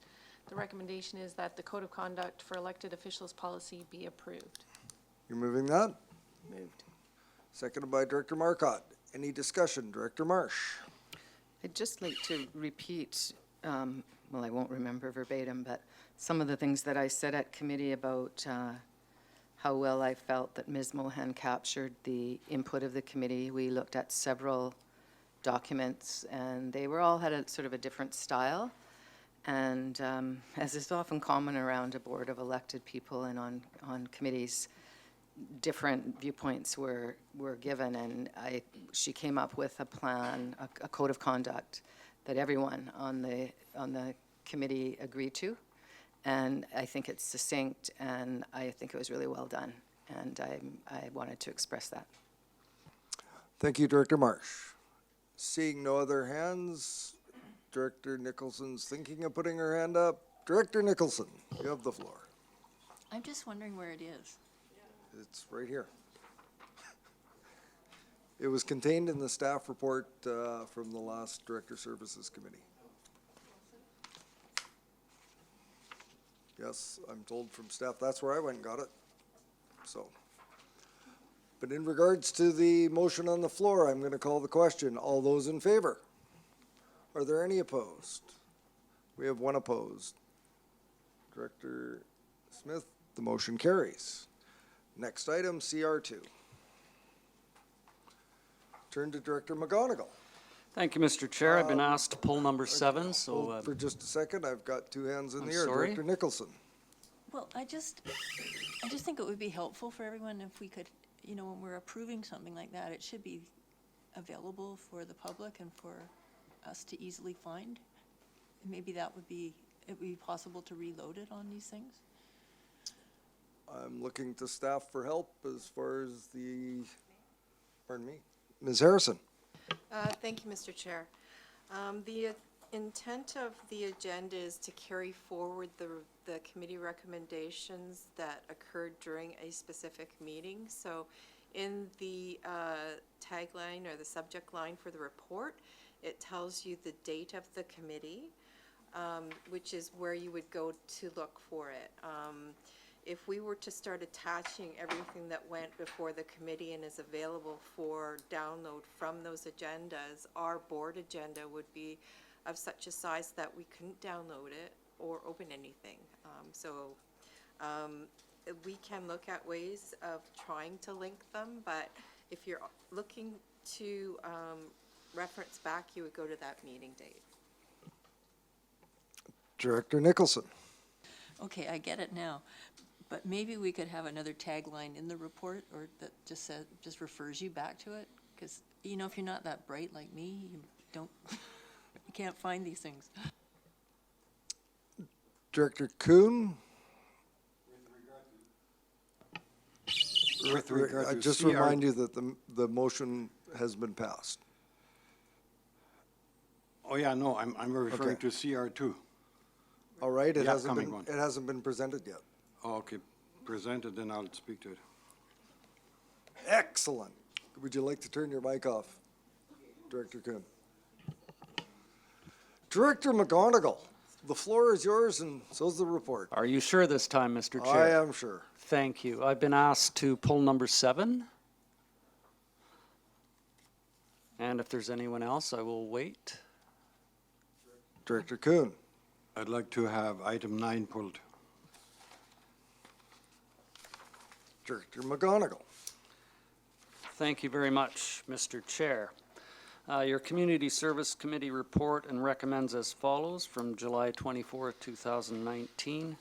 The recommendation is that the Code of Conduct for Elected Officials policy be approved. You're moving that? Moved. Seconded by Director Marcotte. Any discussion? Director Marsh. I'd just like to repeat, well, I won't remember verbatim, but some of the things that I said at committee about how well I felt that Ms. Mohan captured the input of the committee. We looked at several documents, and they were all had a sort of a different style. And as is often common around a board of elected people and on committees, different viewpoints were given, and she came up with a plan, a code of conduct that everyone on the committee agreed to, and I think it's succinct, and I think it was really well done, and I wanted to express that. Thank you, Director Marsh. Seeing no other hands, Director Nicholson's thinking of putting her hand up. Director Nicholson, you have the floor. I'm just wondering where it is. It's right here. It was contained in the staff report from the last Director Services Committee. Yes, I'm told from staff, that's where I went and got it, so. But in regards to the motion on the floor, I'm gonna call the question. All those in favor? Are there any opposed? We have one opposed. Director Smith, the motion carries. Next item, CR2. Turn to Director McGonigal. Thank you, Mr. Chair. I've been asked to pull number 7, so Hold for just a second, I've got two hands in I'm the air. sorry. Director Nicholson. Well, I just think it would be helpful for everyone if we could, you know, when we're approving something like that, it should be available for the public and for us to easily find. And maybe it would be possible to reload it on these things. I'm looking to staff for help as far as the, pardon me, Ms. Harrison. Thank you, Mr. Chair. The intent of the agenda is to carry forward the committee recommendations that occurred during a specific meeting. So in the tagline or the subject line for the report, it tells you the date of the committee, which is where you would go to look for it. If we were to start attaching everything that went before the committee and is available for download from those agendas, our board agenda would be of such a size that we couldn't download it or open anything. We can look at ways of trying to link them, but if you're looking to reference back, you would go to that meeting date. Director Nicholson. Okay, I get it now. But maybe we could have another tagline in the report or that just refers you back to it. Because, you know, if you're not that bright like me, you can't find these things. Director Kuhn. With regard I to just CR remind you that the motion has been passed. Oh, yeah, no, I'm referring Okay. to CR2. All right, The upcoming one. it hasn't been presented yet. Oh, okay, presented, then I'll speak to it. Excellent. Would you like to turn your mic off, Director Kuhn? Director McGonigal, the floor is yours and so's the report. are you sure this time, Mr. Chair? I am sure. Thank you. I've been asked to pull number 7. And if there's anyone else, I will wait. Director Kuhn. I'd like to have item 9 pulled. Director McGonigal. Thank you very much, Mr. Chair. Your Community Service Committee report and recommends as follows from July 24, 2019,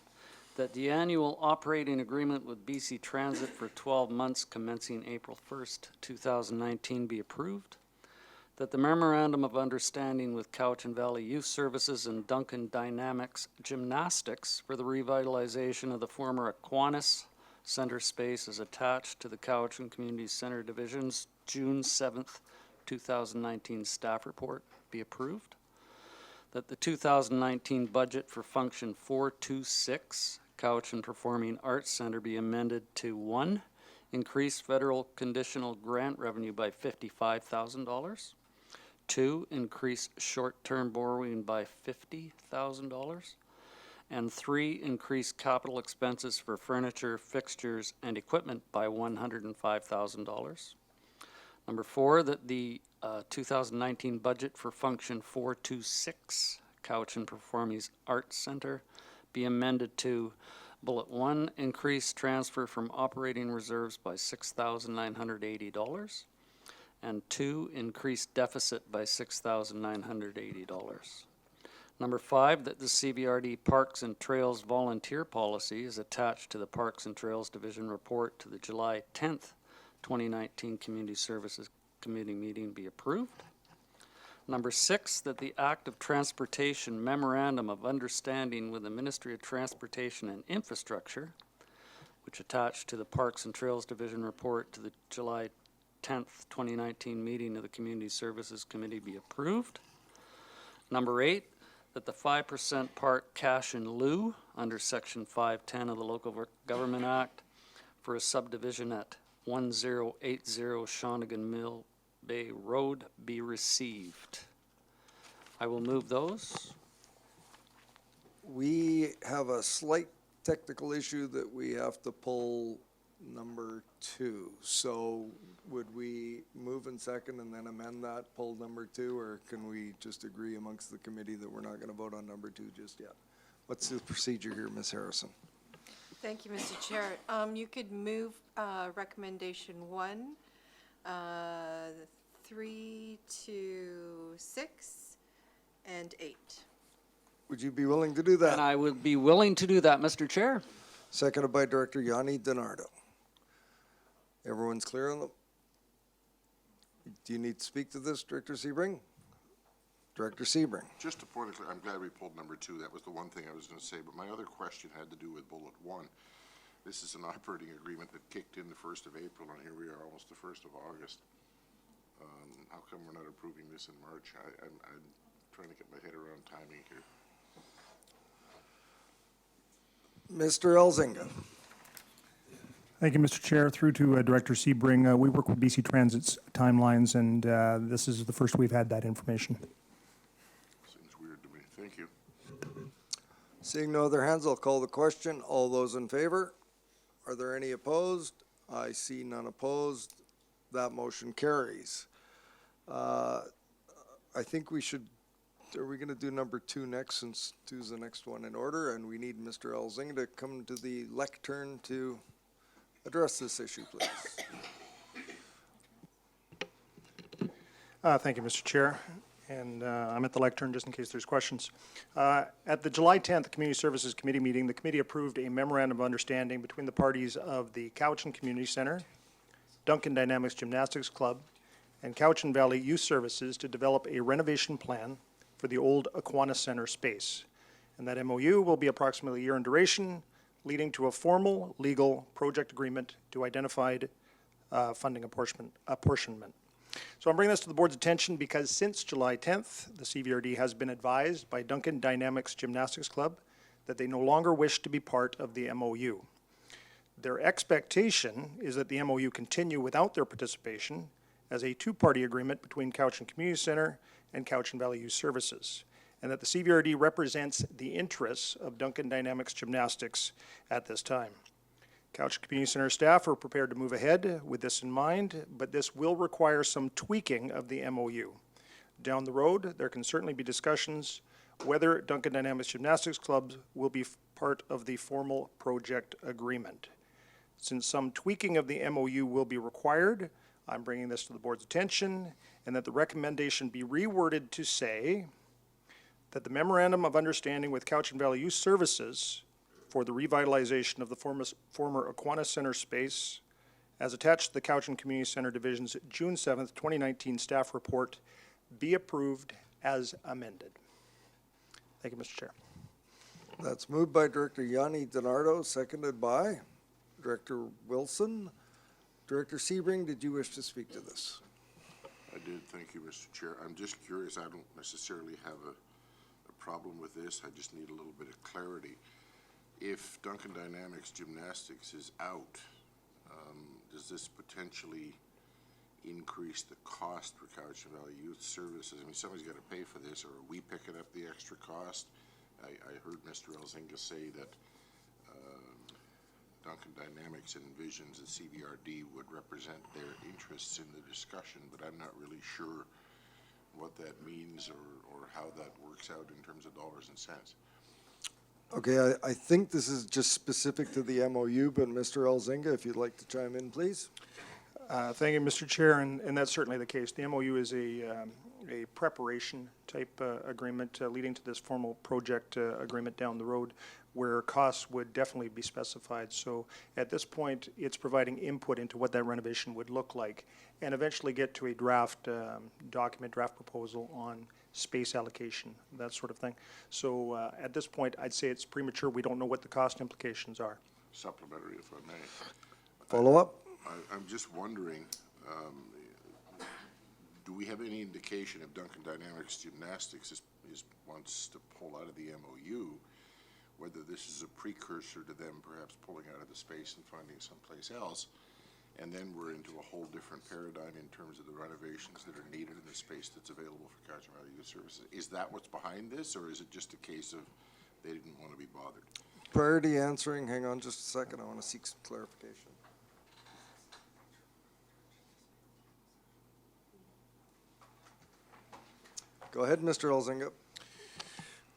that the annual operating agreement with BC Transit for 12 months commencing April 1st, 2019 be approved, that the memorandum of understanding with Cowichan Valley Youth Services and Duncan Dynamics Gymnastics for the revitalization of the former Aquinas Center space is attached to the Cowichan Community Center Division's June 7th, 2019 staff report be approved, that the 2019 budget for Function 426, Cowichan Performing Arts Center, be amended to 1, increase federal conditional grant revenue by $55,000, 2, increase short-term borrowing by $50,000, and 3, increase capital expenses for furniture, fixtures, and equipment by $105,000. Number 4, that the 2019 budget for Function 426, Cowichan Performing Arts Center, be amended to bullet 1, increase transfer from operating reserves by $6,980, and 2, increase deficit by $6,980. Number 5, that the CVRD Parks and Trails volunteer policy is attached to the Parks and Trails Division report to the July 10th, 2019 Community Services Committee meeting be approved. Number 6, that the Act of Transportation Memorandum of Understanding with the Ministry of Transportation and Infrastructure, which attached to the Parks and Trails Division report to the July 10th, 2019 meeting of the Community Services Committee be approved. Number 8, that the 5% part cash in lieu under Section 510 of the Local Government Act for a subdivision at 1080 Shawnigan Mill Bay Road be received. I will move those. We have a slight technical issue that we have to pull number 2. So would we move in second and then amend that, pull number 2, or can we just agree amongst the committee that we're not going to vote on number 2 just yet? What's the procedure here, Ms. Harrison? Thank you, Mr. Chair. You could move recommendation 1, 3 to 6, and 8. Would you be willing to do that? And I would be willing to do that, Mr. Chair. Seconded by Director Yanni DiNardo. Everyone's clear on them? Do you need to speak to this, Director Sebring? Director Sebring. Just a point of I'm glad we pulled number 2. That was the one thing I was going to say. But my other question had to do with bullet 1. This is an operating agreement that kicked in the 1st of April, and here we are almost the 1st of August. How come we're not approving this in March? I'm trying to get my head around timing here. Mr. Elzinga. Thank you, Mr. Chair. Through to Director Sebring. We work with BC Transit's timelines, and this is the first we've had that information. Seems weird to me. Thank you. Seeing no other hands, I'll call the question. All those in favor? Are there any opposed? I see none opposed. That motion carries. I think we should, are we going to do number 2 next, since 2 is the next one in order, and we need Mr. Elzinga to come to the lectern to address this issue, please. Thank you, Mr. Chair. And I'm at the lectern just in case there's questions. At the July 10th Community Services Committee meeting, the committee approved a memorandum of understanding between the parties of the Cowichan Community Center, Duncan Dynamics Gymnastics Club, and Cowichan Valley Youth Services to develop a renovation plan for the old Aquinas Center space. And that MOU will be approximately a year in duration, leading to a formal legal project agreement to identified funding apportionment. So I'm bringing this to the board's attention because since July 10th, the CVRD has been advised by Duncan Dynamics Gymnastics Club that they no longer wish to be part of the MOU. Their expectation is that the MOU continue without their participation as a two-party agreement between Cowichan Community Center and Cowichan Valley Youth Services, and that the CVRD represents the interests of Duncan Dynamics Gymnastics at this time. Cowichan Community Center staff are prepared to move ahead with this in mind, but this will require some tweaking of the MOU. Down the road, there can certainly be discussions whether Duncan Dynamics Gymnastics Club will be part of the formal project agreement. Since some tweaking of the MOU will be required, I'm bringing this to the board's attention, and that the recommendation be reworded to say that the memorandum of understanding with Cowichan Valley Youth Services for the revitalization of the former Aquinas Center space, as attached to the Cowichan Community Center Division's June 7th, 2019 staff report, be approved as amended. Thank you, Mr. Chair. That's moved by Director Yanni DiNardo, seconded by Director Wilson. Director Sebring, did you wish to speak to this? I did. Thank you, Mr. Chair. I'm just curious. I don't necessarily have a problem with this. I just need a little bit of clarity. If Duncan Dynamics Gymnastics is out, does this potentially increase the cost for Cowichan Valley Youth Services? I mean, somebody's got to pay for this, or are we picking up the extra cost? I heard Mr. Elzinga say that Duncan Dynamics envisions that CVRD would represent their interests in the discussion, but I'm not really sure what that means or how that works out in terms of dollars and cents. Okay, I think this is just specific to the MOU, but Mr. Elzinga, if you'd like to chime in, please. Thank you, Mr. Chair, and that's certainly the case. The MOU is a preparation type agreement leading to this formal project agreement down the road, where costs would definitely be specified. So at this point, it's providing input into what that renovation would look like, and eventually get to a draft document, draft proposal on space allocation, that sort of thing. So at this point, I'd say it's premature. We don't know what the cost implications are. Supplementary, if I may. Follow up? I'm just wondering, do we have any indication if Duncan Dynamics Gymnastics wants to pull out of the MOU, whether this is a precursor to them perhaps pulling out of the space and finding someplace else. And then we're into a whole different paradigm in terms of the renovations that are needed in the space that's available for Cowichan Valley Youth Services. Is that what's behind this, or is it just a case of they didn't want to be bothered? Prior to answering, hang on just a second, I want to seek some clarification. Go ahead, Mr. Elzinga.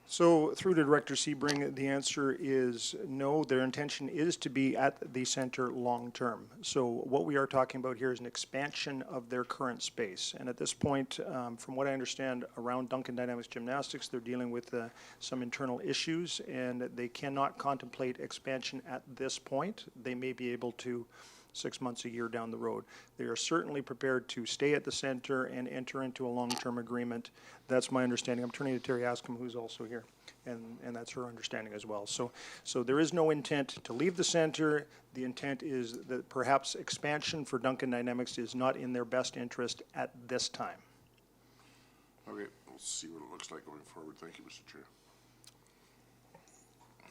So through to Director Sebring, the answer is no. Their intention is to be at the center long-term. So what we are talking about here is an expansion of their current space. And at this point, from what I understand, around Duncan Dynamics Gymnastics, they're dealing with some internal issues, and they cannot contemplate expansion at this point. They may be able to 6 months, a year down the road. They are certainly prepared to stay at the center and enter into a long-term agreement. That's my understanding. I'm turning to Terry Askham, who's also here, and that's her understanding as well. So there is no intent to leave the center. The intent is that perhaps expansion for Duncan Dynamics is not in their best interest at this time. Okay, we'll see what it looks like going forward. Thank you, Mr. Chair.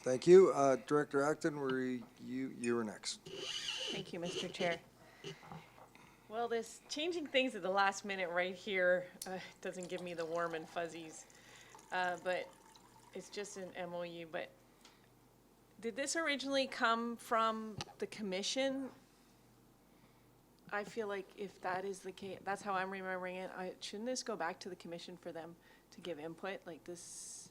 Thank you. Director Acton, you were next. Thank you, Mr. Chair. Well, this changing things at the last minute right here doesn't give me the warm and fuzzies, but it's just an MOU. But did this originally come from the commission? I feel like if that is the case, that's how I'm remembering it. Shouldn't this go back to the commission for them to give input? Like, this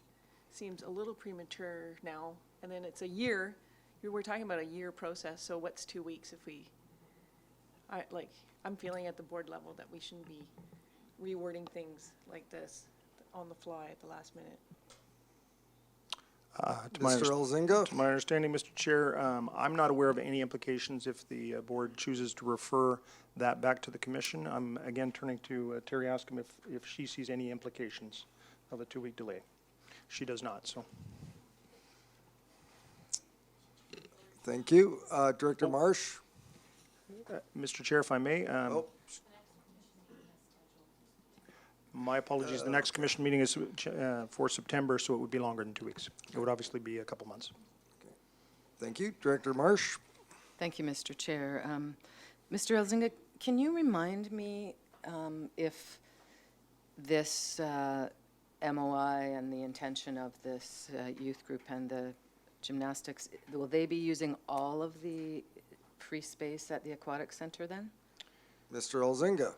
seems a little premature now, and then it's a year. We're talking about a year process, so what's 2 weeks if we, I'm feeling at the board level that we shouldn't be rewording things like this on the fly at the last minute. Mr. Elzinga? To my understanding, Mr. Chair, I'm not aware of any implications if the board chooses to refer that back to the commission. I'm again turning to Terry Askham if she sees any implications of a 2-week delay. She does not, so. Thank you. Director Marsh? Mr. Chair, if I may. My apologies. The next commission meeting is for September, so it would be longer than 2 weeks. It would obviously be a couple months. Thank you. Director Marsh? Thank you, Mr. Chair. Mr. Elzinga, can you remind me if this MOI and the intention of this youth group and the gymnastics, will they be using all of the free space at the aquatic center then? Mr. Elzinga?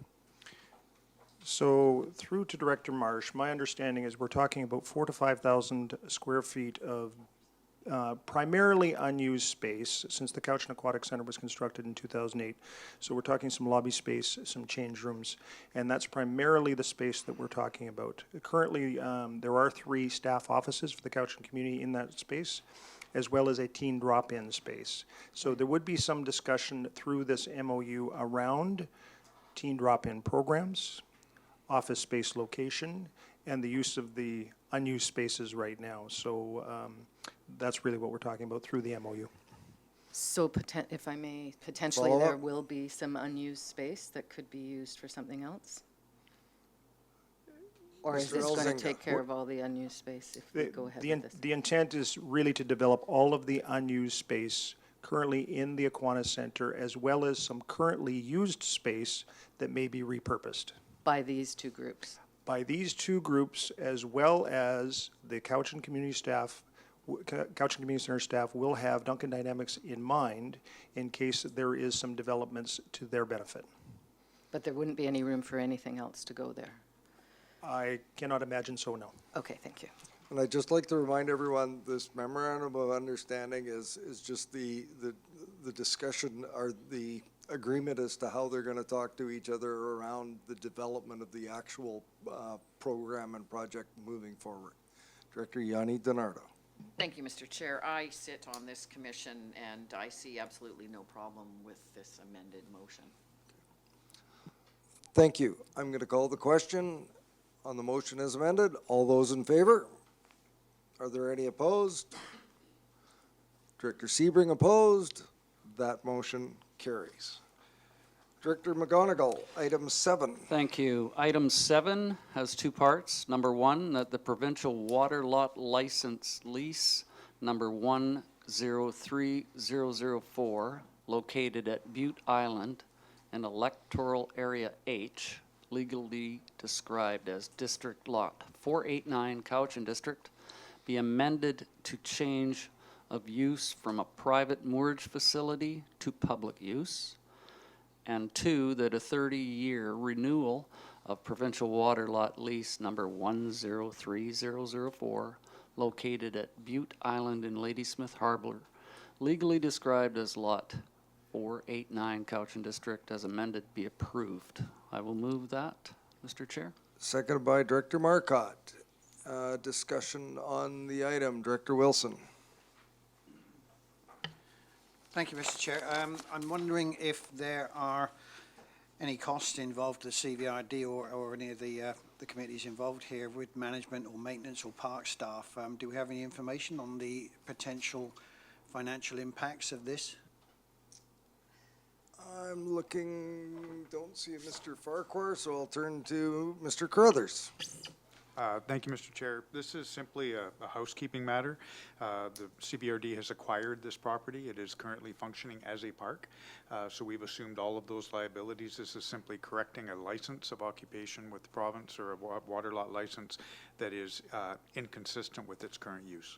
So through to Director Marsh, my understanding is we're talking about 4,000 to 5,000 square feet of primarily unused space since the Cowichan Aquatic Center was constructed in 2008. So we're talking some lobby space, some change rooms, and that's primarily the space that we're talking about. Currently, there are 3 staff offices for the Cowichan community in that space, as well as a teen drop-in space. So there would be some discussion through this MOU around teen drop-in programs, office space location, and the use of the unused spaces right now. So that's really what we're talking about through the MOU. So if I may, potentially Follow there up. will be some unused space that could be used for something else? Or is Mr. this going to Elzinga. take care of all the unused space if we go ahead with this? The intent is really to develop all of the unused space currently in the Aquana Center, as well as some currently used space that may be repurposed. By these 2 groups? By these 2 groups, as well as the Cowichan Community staff, Cowichan Community Center staff will have Duncan Dynamics in mind in case there is some developments to their benefit. But there wouldn't be any room for anything else to go there? I cannot imagine so, no. Okay, thank you. And I'd just like to remind everyone, this memorandum of understanding is just the discussion or the agreement as to how they're going to talk to each other around the development of the actual program and project moving forward. Director Yanni DiNardo. Thank you, Mr. Chair. I sit on this commission, and I see absolutely no problem with this amended motion. Thank you. I'm going to call the question on the motion as amended. All those in favor? Are there any opposed? Director Sebring opposed. That motion carries. Director McGonigal, item 7. Thank you. Item 7 has 2 parts. Number 1, that the provincial water lot license lease number 103004, located at Butte Island in Electoral Area H, legally described as District Lot 489, Cowichan District, be amended to change of use from a private moorage facility to public use. And 2, that a 30-year renewal of provincial water lot lease number 103004, located at Butte Island in Ladysmith Harbor, legally described as Lot 489, Cowichan District, as amended, be approved. I will move that, Mr. Chair. Seconded by Director Marcotte. Discussion on the item. Director Wilson. Thank you, Mr. Chair. I'm wondering if there are any costs involved to CVRD or any of the committees involved here with management or maintenance or park staff. Do we have any information on the potential financial impacts of this? I'm looking, don't see Mr. Farquhar, so I'll turn to Mr. Carruthers. Thank you, Mr. Chair. This is simply a housekeeping matter. The CBRD has acquired this property. It is currently functioning as a park, so we've assumed all of those liabilities. This is simply correcting a license of occupation with the province or a water lot license that is inconsistent with its current use.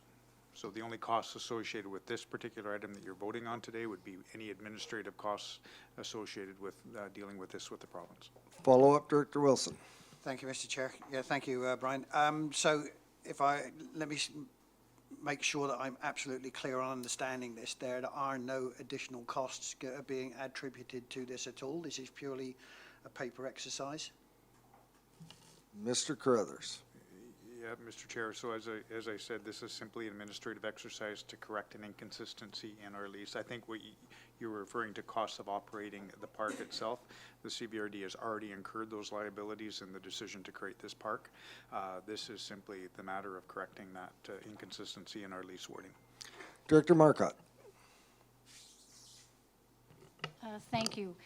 So the only costs associated with this particular item that you're voting on today would be any administrative costs associated with dealing with this with the province. Follow-up, Director Wilson. Thank you, Mr. Chair. Yeah, thank you, Brian. So let me make sure that I'm absolutely clear on understanding this. There are no additional costs being attributed to this at all. This is purely a paper exercise. Mr. Carruthers. Yeah, Mr. Chair, so as I said, this is simply an administrative exercise to correct an inconsistency in our lease. I think what you were referring to costs of operating the park itself. The CBRD has already incurred those liabilities in the decision to create this park. This is simply the matter of correcting that inconsistency in our lease wording. Director Marcotte. Thank you.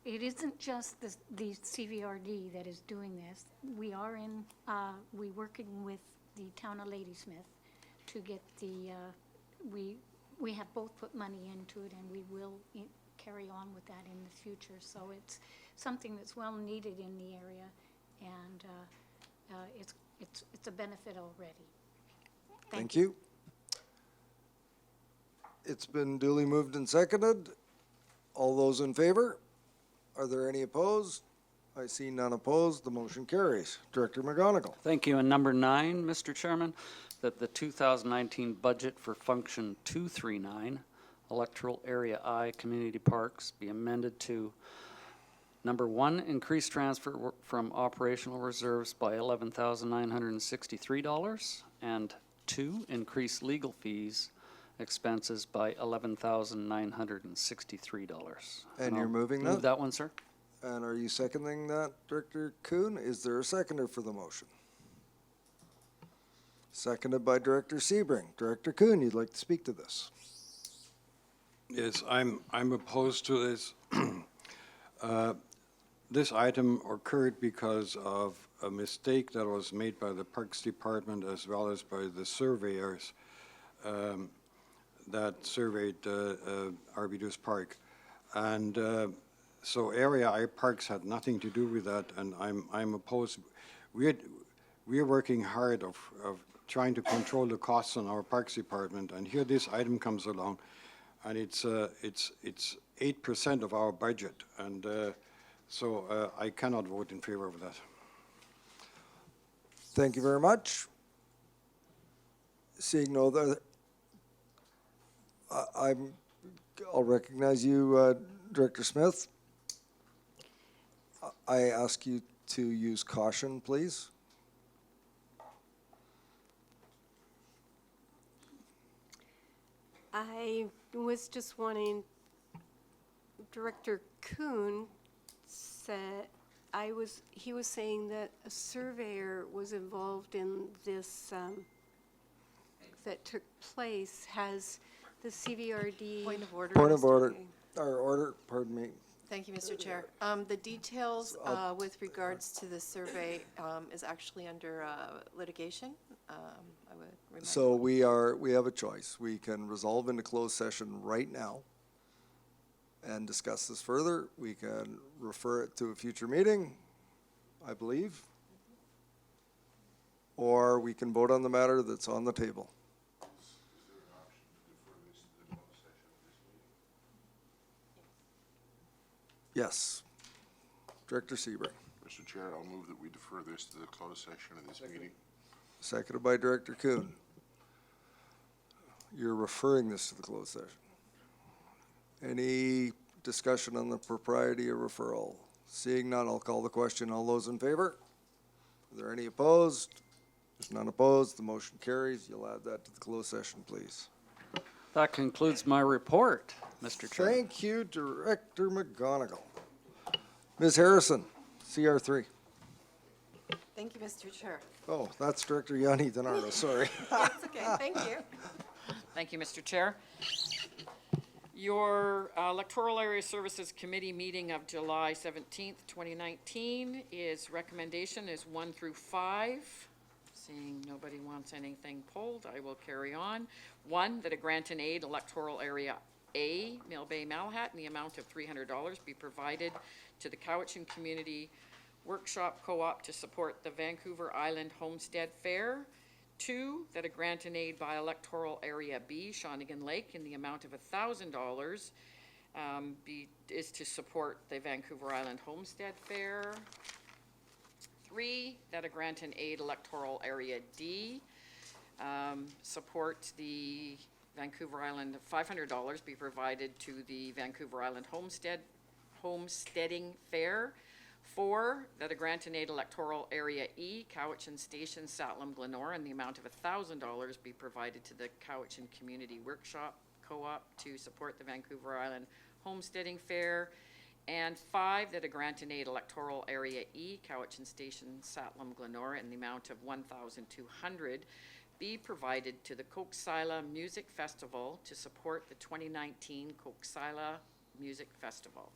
It isn't just the CVRD that is doing this. We are working with the town of Ladysmith to get we have both put money into it, and we will carry on with that in the future. So it's something that's well needed in the area, and it's a benefit already. Thank you. It's been duly moved and seconded. All those in favor? Are there any opposed? I see none opposed. The motion carries. Director McGonigal. Thank you. And number 9, Mr. Chairman, that the 2019 budget for Function 239, Electoral Area I Community Parks, be amended to number 1, increase transfer from operational reserves by $11,963, and 2, increase legal fees expenses by $11,963. And you're moving that? Move that one, sir. And are you seconding that, Director Kuhn? Is there a seconder for the motion? Seconded by Director Sebring. Director Kuhn, you'd like to speak to this? Yes, I'm opposed to this. This item occurred because of a mistake that was made by the Parks Department as well as by the surveyors that surveyed Arbutus Park. And so Area I Parks had nothing to do with that, and I'm opposed. We're working hard of trying to control the costs on our Parks Department, and here this item comes along, and it's 8% of our budget, and so I cannot vote in favor of that. Thank you very much. Seeing no other, I'll recognize you, Director Smith. I ask you to use caution, please. I was just wanting, Director Kuhn said, he was saying that a surveyor was involved in this, that took place. Has the CVRD? Point of order. Point of order, or order, pardon me. Thank you, Mr. Chair. The details with regards to the survey is actually under litigation. I would remember. So we have a choice. We can resolve into closed session right now and discuss this further. We can refer it to a future meeting, I believe. Or we can vote on the matter that's on the table. Yes. Director Sebring. Mr. Chair, I'll move that we defer this to the closed session of this meeting. Seconded by Director Kuhn. You're referring this to the closed session. Any discussion on the propriety of referral? Seeing none, I'll call the question. All those in favor? Are there any opposed? There's none opposed. The motion carries. You'll add that to the closed session, please. That concludes my report, Mr. Chair. Thank you, Director McGonigal. Ms. Harrison, CR3. Thank you, Mr. Chair. Oh, that's Director Yanni Denardo, sorry. That's okay, thank you. Thank you, Mr. Chair. Your Electoral Area Services Committee meeting of July 17th, 2019 recommendation is 1 through 5. Seeing nobody wants anything pulled, I will carry on. 1, that a grant and aid Electoral Area A, Mill Bay Malahat, in the amount of $300 be provided to the Cowichan Community Workshop Co-op to support the Vancouver Island Homestead Fair. 2, that a grant and aid by Electoral Area B, Shawnigan Lake, in the amount of $1,000 is to support the Vancouver Island Homestead Fair. 3, that a grant and aid Electoral Area D support the Vancouver Island, $500 be provided to the Vancouver Island Homesteading Fair. 4, that a grant and aid Electoral Area E, Cowichan Station, Satlam, Glenora, in the amount of $1,000 be provided to the Cowichan Community Workshop Co-op to support the Vancouver Island Homesteading Fair. And 5, that a grant and aid Electoral Area E, Cowichan Station, Satlam, Glenora, in the amount of $1,200 be provided to the Coxsila Music Festival to support the 2019 Coxsila Music Festival.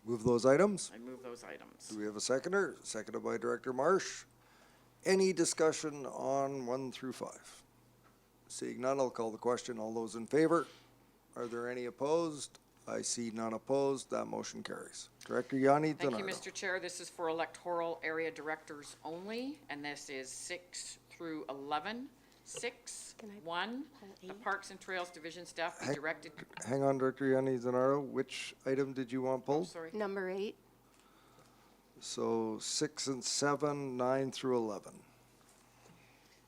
Move those items. I move those items. Do we have a seconder? Seconded by Director Marsh. Any discussion on 1 through 5? Seeing none, I'll call the question. All those in favor? Are there any opposed? I see none opposed. That motion carries. Director Yanni Thank you, Denardo. Mr. Chair. This is for electoral area directors only, and this is 6 through 11. 6, 1, the Parks and Trails Division staff be directed. Hang on, Director Yanni Denardo. Which item did you want pulled? Sorry. Number 8. So 6 and 7, 9 through 11.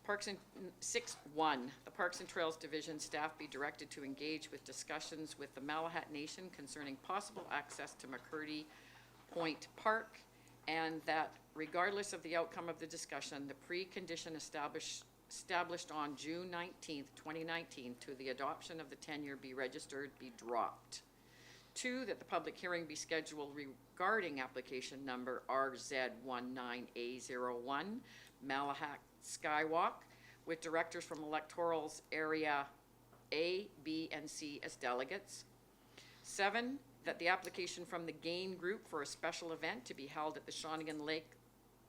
Parks and 6.1, the Parks and Trails Division staff be directed to engage with discussions with the Malahat Nation concerning possible access to McCurdy Point Park, and that regardless of the outcome of the discussion, the precondition established on June 19th, 2019 to the adoption of the tenure be registered be dropped. 2, that the public hearing be scheduled regarding application number RZ19A01, Malahat Skywalk, with directors from electorals area A, B, and C as delegates. 7, that the application from the Gain Group for a special event to be held at the Shawnigan Lake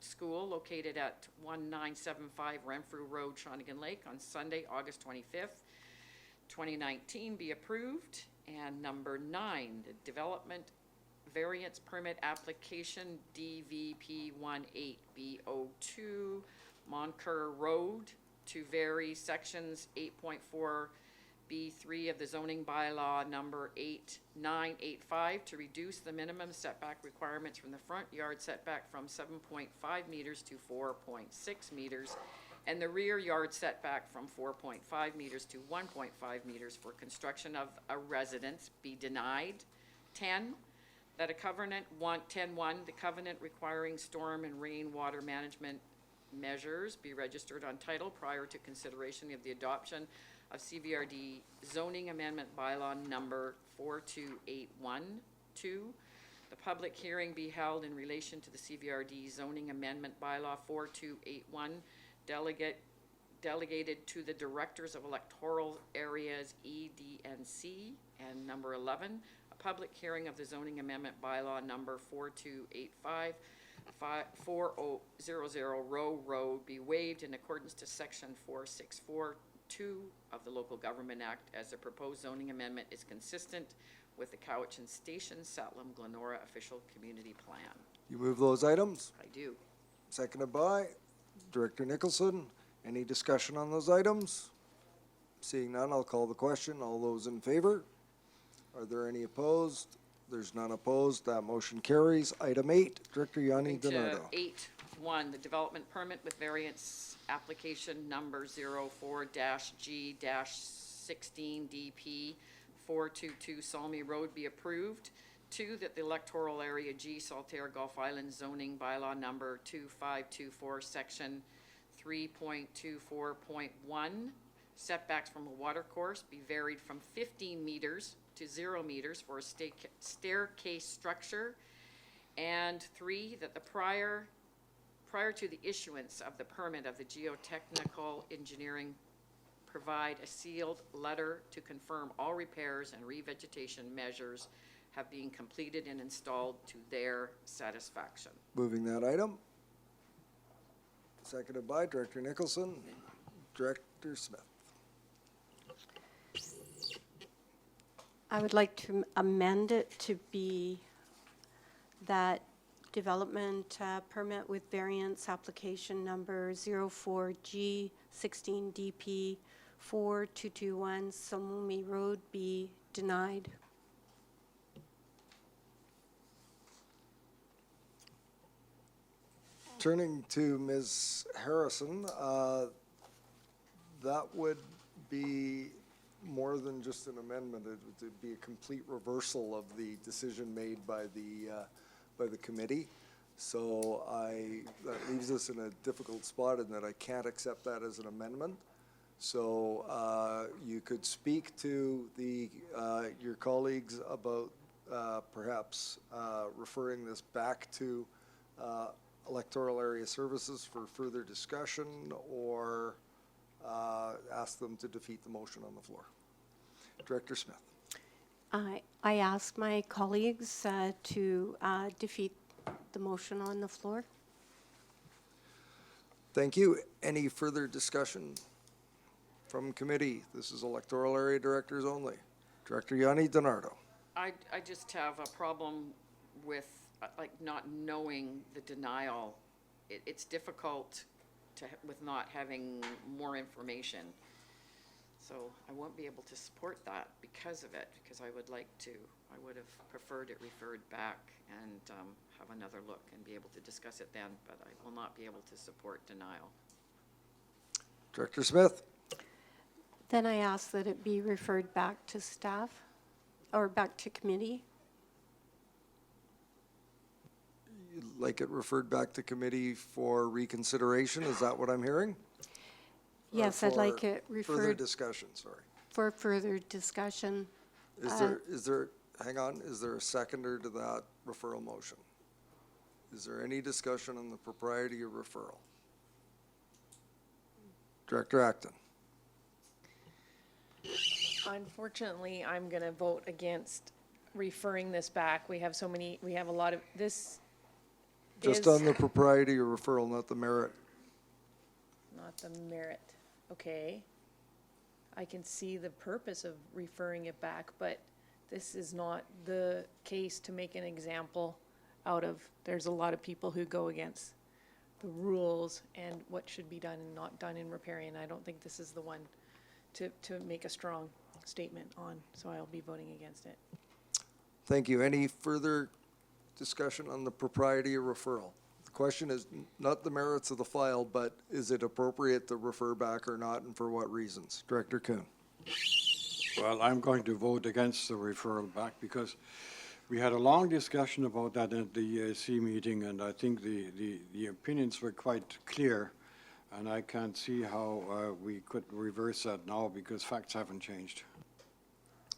School located at 1975 Renfrew Road, Shawnigan Lake on Sunday, August 25th, 2019 be approved. And number 9, the Development Variance Permit Application DVP18B02 Moncur Road to vary sections 8.4B3 of the zoning bylaw number 8985 to reduce the minimum setback requirements from the front yard setback from 7.5 meters to 4.6 meters and the rear yard setback from 4.5 meters to 1.5 meters for construction of a residence be denied. 10, that a covenant 10.1, the covenant requiring storm and rainwater management measures be registered on title prior to consideration of the adoption of CVRD zoning amendment bylaw number 42812. The public hearing be held in relation to the CVRD zoning amendment bylaw 4281 delegated to the directors of electoral areas E, D, and C. And number 11, a public hearing of the zoning amendment bylaw number 4285 4000 Row Road be waived in accordance to section 4642 of the Local Government Act, as the proposed zoning amendment is consistent with the Cowichan Station Satlam Glenora official community plan. You move those items? I do. Seconded by Director Nicholson. Any discussion on those items? Seeing none, I'll call the question. All those in favor? Are there any opposed? There's none opposed. That motion carries. Item 8, Director Yanni Moving to Donardo. 8.1, the development permit with variance application number 04-G-16DP 422 Salmi Road be approved. 2, that the electoral area G Saltaire Gulf Island zoning bylaw number 2524, section 3.24.1, setbacks from a water course be varied from 15 meters to 0 meters for a staircase structure. And 3, that the prior to the issuance of the permit of the geotechnical engineering provide a sealed letter to confirm all repairs and revegetation measures have been completed and installed to their satisfaction. Moving that item. Seconded by Director Nicholson. Director Smith. I would like to amend it to be that development permit with variance application number 04G16DP 4221 Salmi Road be denied. Turning to Ms. Harrison, that would be more than just an amendment. It would be a complete reversal of the decision made by the committee. So that leaves us in a difficult spot in that I can't accept that as an amendment. So you could speak to your colleagues about perhaps referring this back to electoral area services for further discussion, or ask them to defeat the motion on the floor. Director Smith. I ask my colleagues to defeat the motion on the floor. Thank you. Any further discussion from committee? This is electoral area directors only. Director Yanni Donardo. I just have a problem with like not knowing the denial. It's difficult with not having more information. So I won't be able to support that because of it, because I would have preferred it referred back and have another look and be able to discuss it then, but I will not be able to support denial. Director Smith. Then I ask that it be referred back to staff or back to committee. You'd like it referred back to committee for reconsideration? Is that what I'm hearing? Yes, Or I'd like for it Further referred discussion, sorry. for further discussion. Is there, hang on, is there a seconder to that referral motion? Is there any discussion on the propriety of referral? Director Acton. Unfortunately, I'm going to vote against referring this back. We have a lot of, this Just is on the propriety of referral, not the merit. not the merit. Okay. I can see the purpose of referring it back, but this is not the case to make an example out of. There's a lot of people who go against the rules and what should be done and not done in riparian. I don't think this is the one to make a strong statement on, so I'll be voting against it. Thank you. Any further discussion on the propriety of referral? The question is not the merits of the file, but is it appropriate to refer back or not, and for what reasons? Director Kuhn. Well, I'm going to vote against the referral back because we had a long discussion about that at the EAC meeting, and I think the opinions were quite clear, and I can't see how we could reverse that now because facts haven't changed.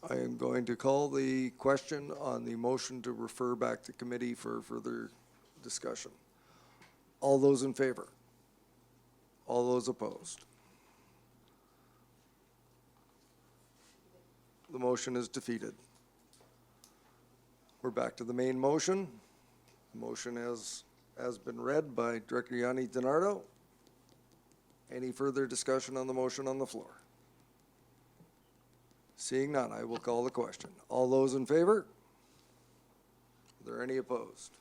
I am going to call the question on the motion to refer back to committee for further discussion. All those in favor? All those opposed? The motion is defeated. We're back to the main motion. The motion as has been read by Director Yanni DiNardo. Any further discussion on the motion on the floor? Seeing none, I will call the question. All those in favor? Are there any opposed?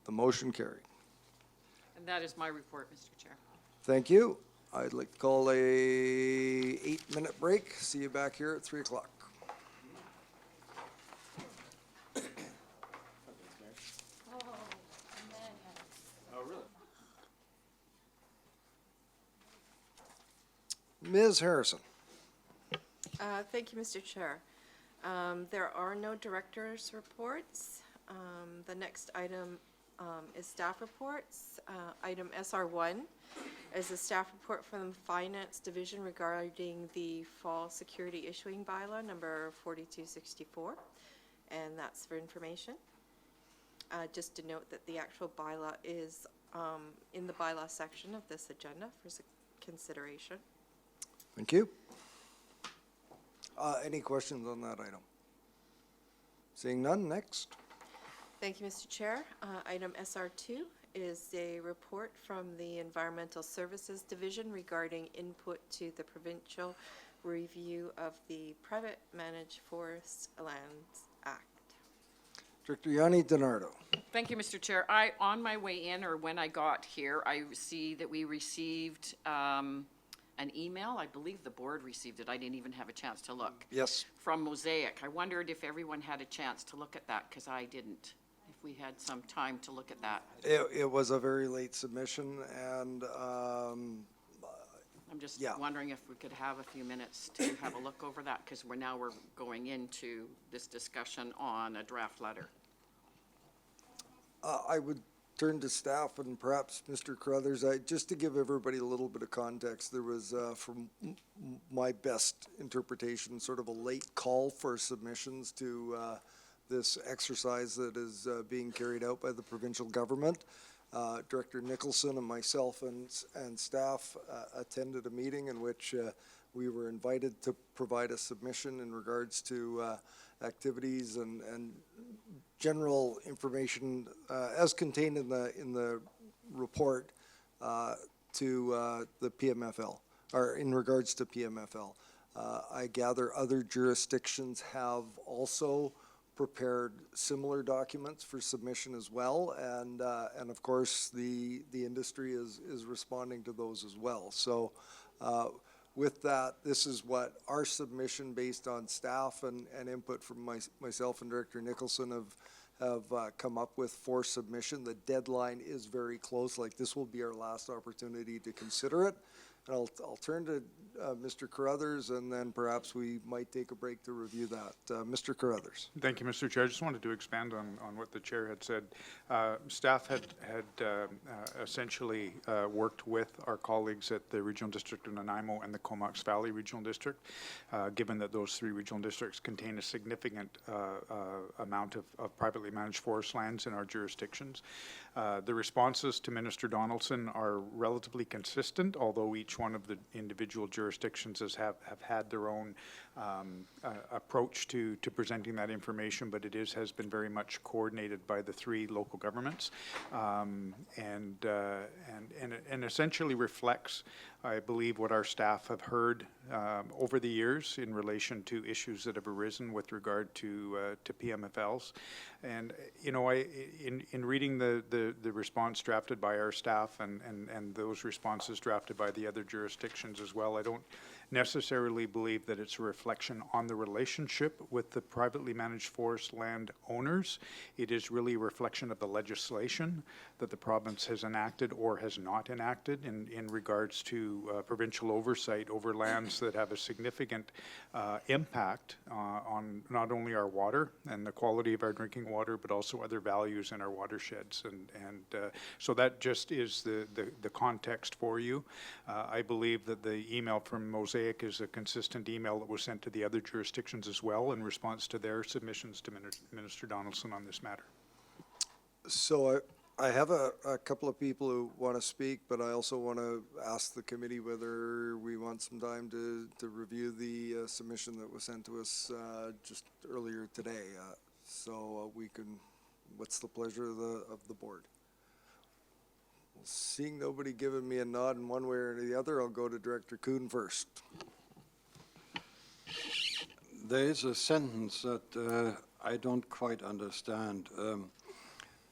The motion carried. And that is my report, Mr. Chair. Thank you. I'd like to call a 8-minute break. See you back here at 3 o'clock. Ms. Harrison. Thank you, Mr. Chair. There are no director's reports. The next item is staff reports. Item SR1 is a staff report from the Finance Division regarding the Fall Security Issuing Bylaw number 4264, and that's for information. Just to note that the actual bylaw is in the bylaw section of this agenda for consideration. Thank you. Any questions on that item? Seeing none, next. Thank you, Mr. Chair. Item SR2 is a report from the Environmental Services Division regarding input to the provincial review of the Private Managed Forest Lands Act. Director Yanni DiNardo. Thank you, Mr. Chair. On my way in, or when I got here, I see that we received an email. I believe the board received it. I didn't even have a chance to look. Yes. From Mosaic. I wondered if everyone had a chance to look at that, because I didn't. If we had some time to look at that. It was a very late submission, and I'm just yeah. wondering if we could have a few minutes to have a look over that, because we're going into this discussion on a draft letter. I would turn to staff and perhaps Mr. Carruthers, just to give everybody a little bit of context, there was, from my best interpretation, sort of a late call for submissions to this exercise that is being carried out by the provincial government. Director Nicholson and myself and staff attended a meeting in which we were invited to provide a submission in regards to activities and general information as contained in the report to the PMFL, or in regards to PMFL. I gather other jurisdictions have also prepared similar documents for submission as well, and of course the industry is responding to those as well. So with that, this is what our submission based on staff and input from myself and Director Nicholson have come up with for submission. The deadline is very close. Like, this will be our last opportunity to consider it. And I'll turn to Mr. Carruthers, and then perhaps we might take a break to review that. Mr. Carruthers. Thank you, Mr. Chair. I just wanted to expand on what the chair had said. Staff had essentially worked with our colleagues at the Regional District of Nanaimo and the Comox Valley Regional District, given that those three regional districts contain a significant amount of privately managed forest lands in our jurisdictions. The responses to Minister Donaldson are relatively consistent, although each one of the individual jurisdictions have had their own approach to presenting that information, but it has been very much coordinated by the three local governments, and essentially reflects, I believe, what our staff have heard over the years in relation to issues that have arisen with regard to PMFLs. And you know, in reading the response drafted by our staff and those responses drafted by the other jurisdictions as well, I don't necessarily believe that it's a reflection on the relationship with the privately managed forest land owners. It is really a reflection of the legislation that the province has enacted or has not enacted in regards to provincial oversight over lands that have a significant impact on not only our water and the quality of our drinking water, but also other values in our watersheds. And so that just is the context for you. I believe that the email from Mosaic is a consistent email that was sent to the other jurisdictions as well in response to their submissions to Minister Donaldson on this matter. So I have a couple of people who want to speak, but I also want to ask the committee whether we want some time to review the submission that was sent to us just earlier today. So we can, what's the pleasure of the board? Seeing nobody giving me a nod in one way or the other, I'll go to Director Kuhn first. There is a sentence that I don't quite understand,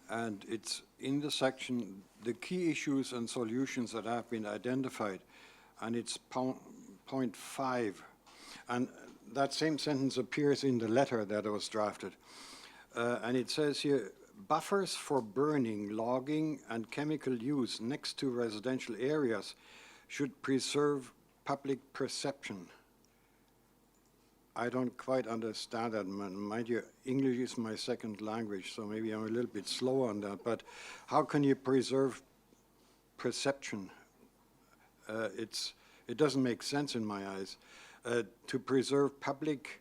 and it's in the section, the key issues and solutions that have been identified, and it's point 5. And that same sentence appears in the letter that was drafted. And it says here, buffers for burning, logging, and chemical use next to residential areas should preserve public perception. I don't quite understand that. Mind you, English is my second language, so maybe I'm a little bit slow on that, but how can you preserve perception? It doesn't make sense in my eyes. To preserve public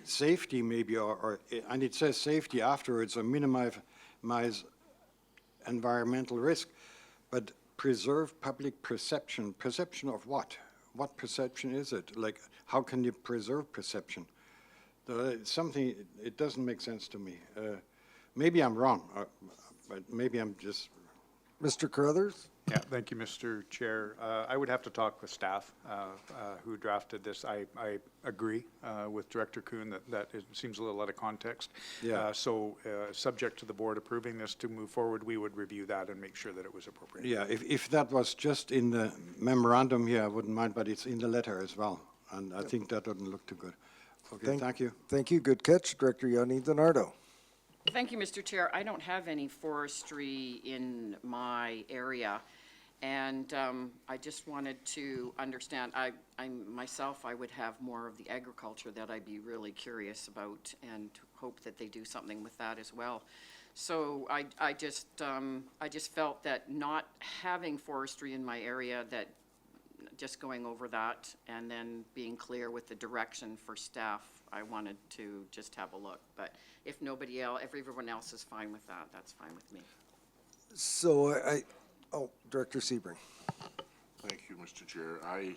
safety maybe, and it says safety afterwards, or minimize environmental risk, but preserve public perception. Perception of what? What perception is it? Like, how can you preserve perception? Something, it doesn't make sense to me. Maybe I'm wrong, but maybe I'm just... Mr. Carruthers? Yeah, thank you, Mr. Chair. I would have to talk with staff who drafted this. I agree with Director Kuhn that it seems a little out of context. Yeah. So subject to the board approving this to move forward, we would review that and make sure that it was appropriate. Yeah, if that was just in the memorandum here, I wouldn't mind, but it's in the letter as well, and I think that doesn't look too good. Okay, thank you. Thank you. Good catch, Director Yanni DiNardo. Thank you, Mr. Chair. I don't have any forestry in my area, and I just wanted to understand, I myself, I would have more of the agriculture that I'd be really curious about and hope that they do something with that as well. So I just felt that not having forestry in my area, that just going over that and then being clear with the direction for staff, I wanted to just have a look. But if nobody else, if everyone else is fine with that, that's fine with me. So Director Sebring. Thank you, Mr. Chair. I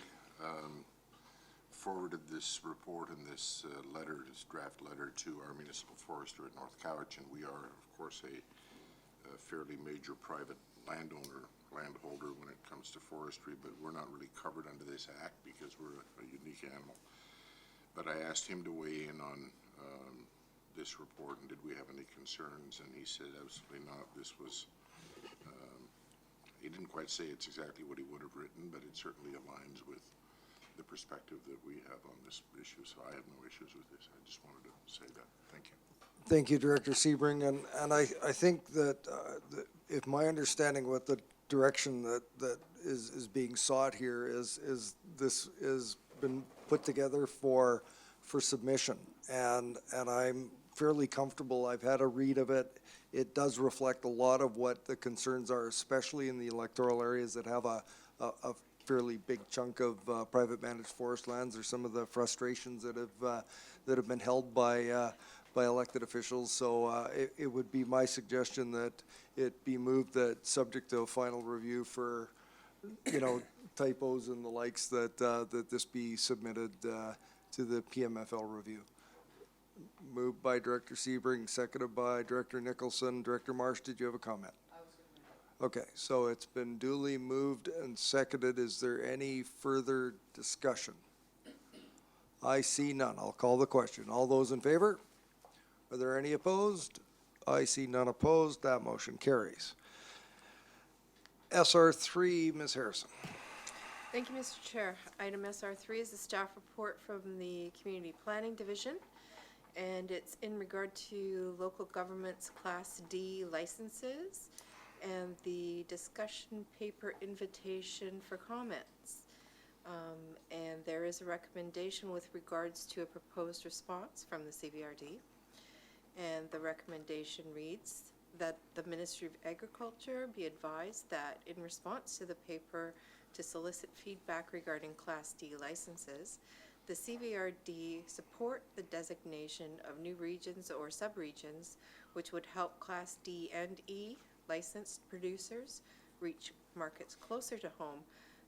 forwarded this report and this letter, this draft letter, to our municipal forester at North Cowichan. We are, of course, a fairly major private landholder when it comes to forestry, but we're not really covered under this act because we're a unique animal. But I asked him to weigh in on this report and did we have any concerns, and he said absolutely not. This was, he didn't quite say it's exactly what he would have written, but it certainly aligns with the perspective that we have on this issue, so I have no issues with this. I just wanted to say that. Thank you. Thank you, Director Sebring, and I think that if my understanding what the direction that is being sought here is this is been put together for submission, and I'm fairly comfortable. I've had a read of it. It does reflect a lot of what the concerns are, especially in the electoral areas that have a fairly big chunk of private managed forest lands, or some of the frustrations that have been held by elected officials. So it would be my suggestion that it be moved that, subject to a final review for, typos and the likes, that this be submitted to the PMFL review. Moved by Director Sebring, seconded by Director Nicholson. Director Marsh, did you have a comment? Okay, so it's been duly moved and seconded. Is there any further discussion? I see none. I'll call the question. All those in favor? Are there any opposed? I see none opposed. That motion carries. SR3, Ms. Harrison. Thank you, Mr. Chair. Item SR3 is the staff report from the Community Planning Division, and it's in regard to local government's Class D licenses and the discussion paper invitation for comments. And there is a recommendation with regards to a proposed response from the CVRD. And the recommendation reads that the Ministry of Agriculture be advised that in response to the paper to solicit feedback regarding Class D licenses, the CVRD support the designation of new regions or subregions, which would help Class D and E licensed producers reach markets closer to home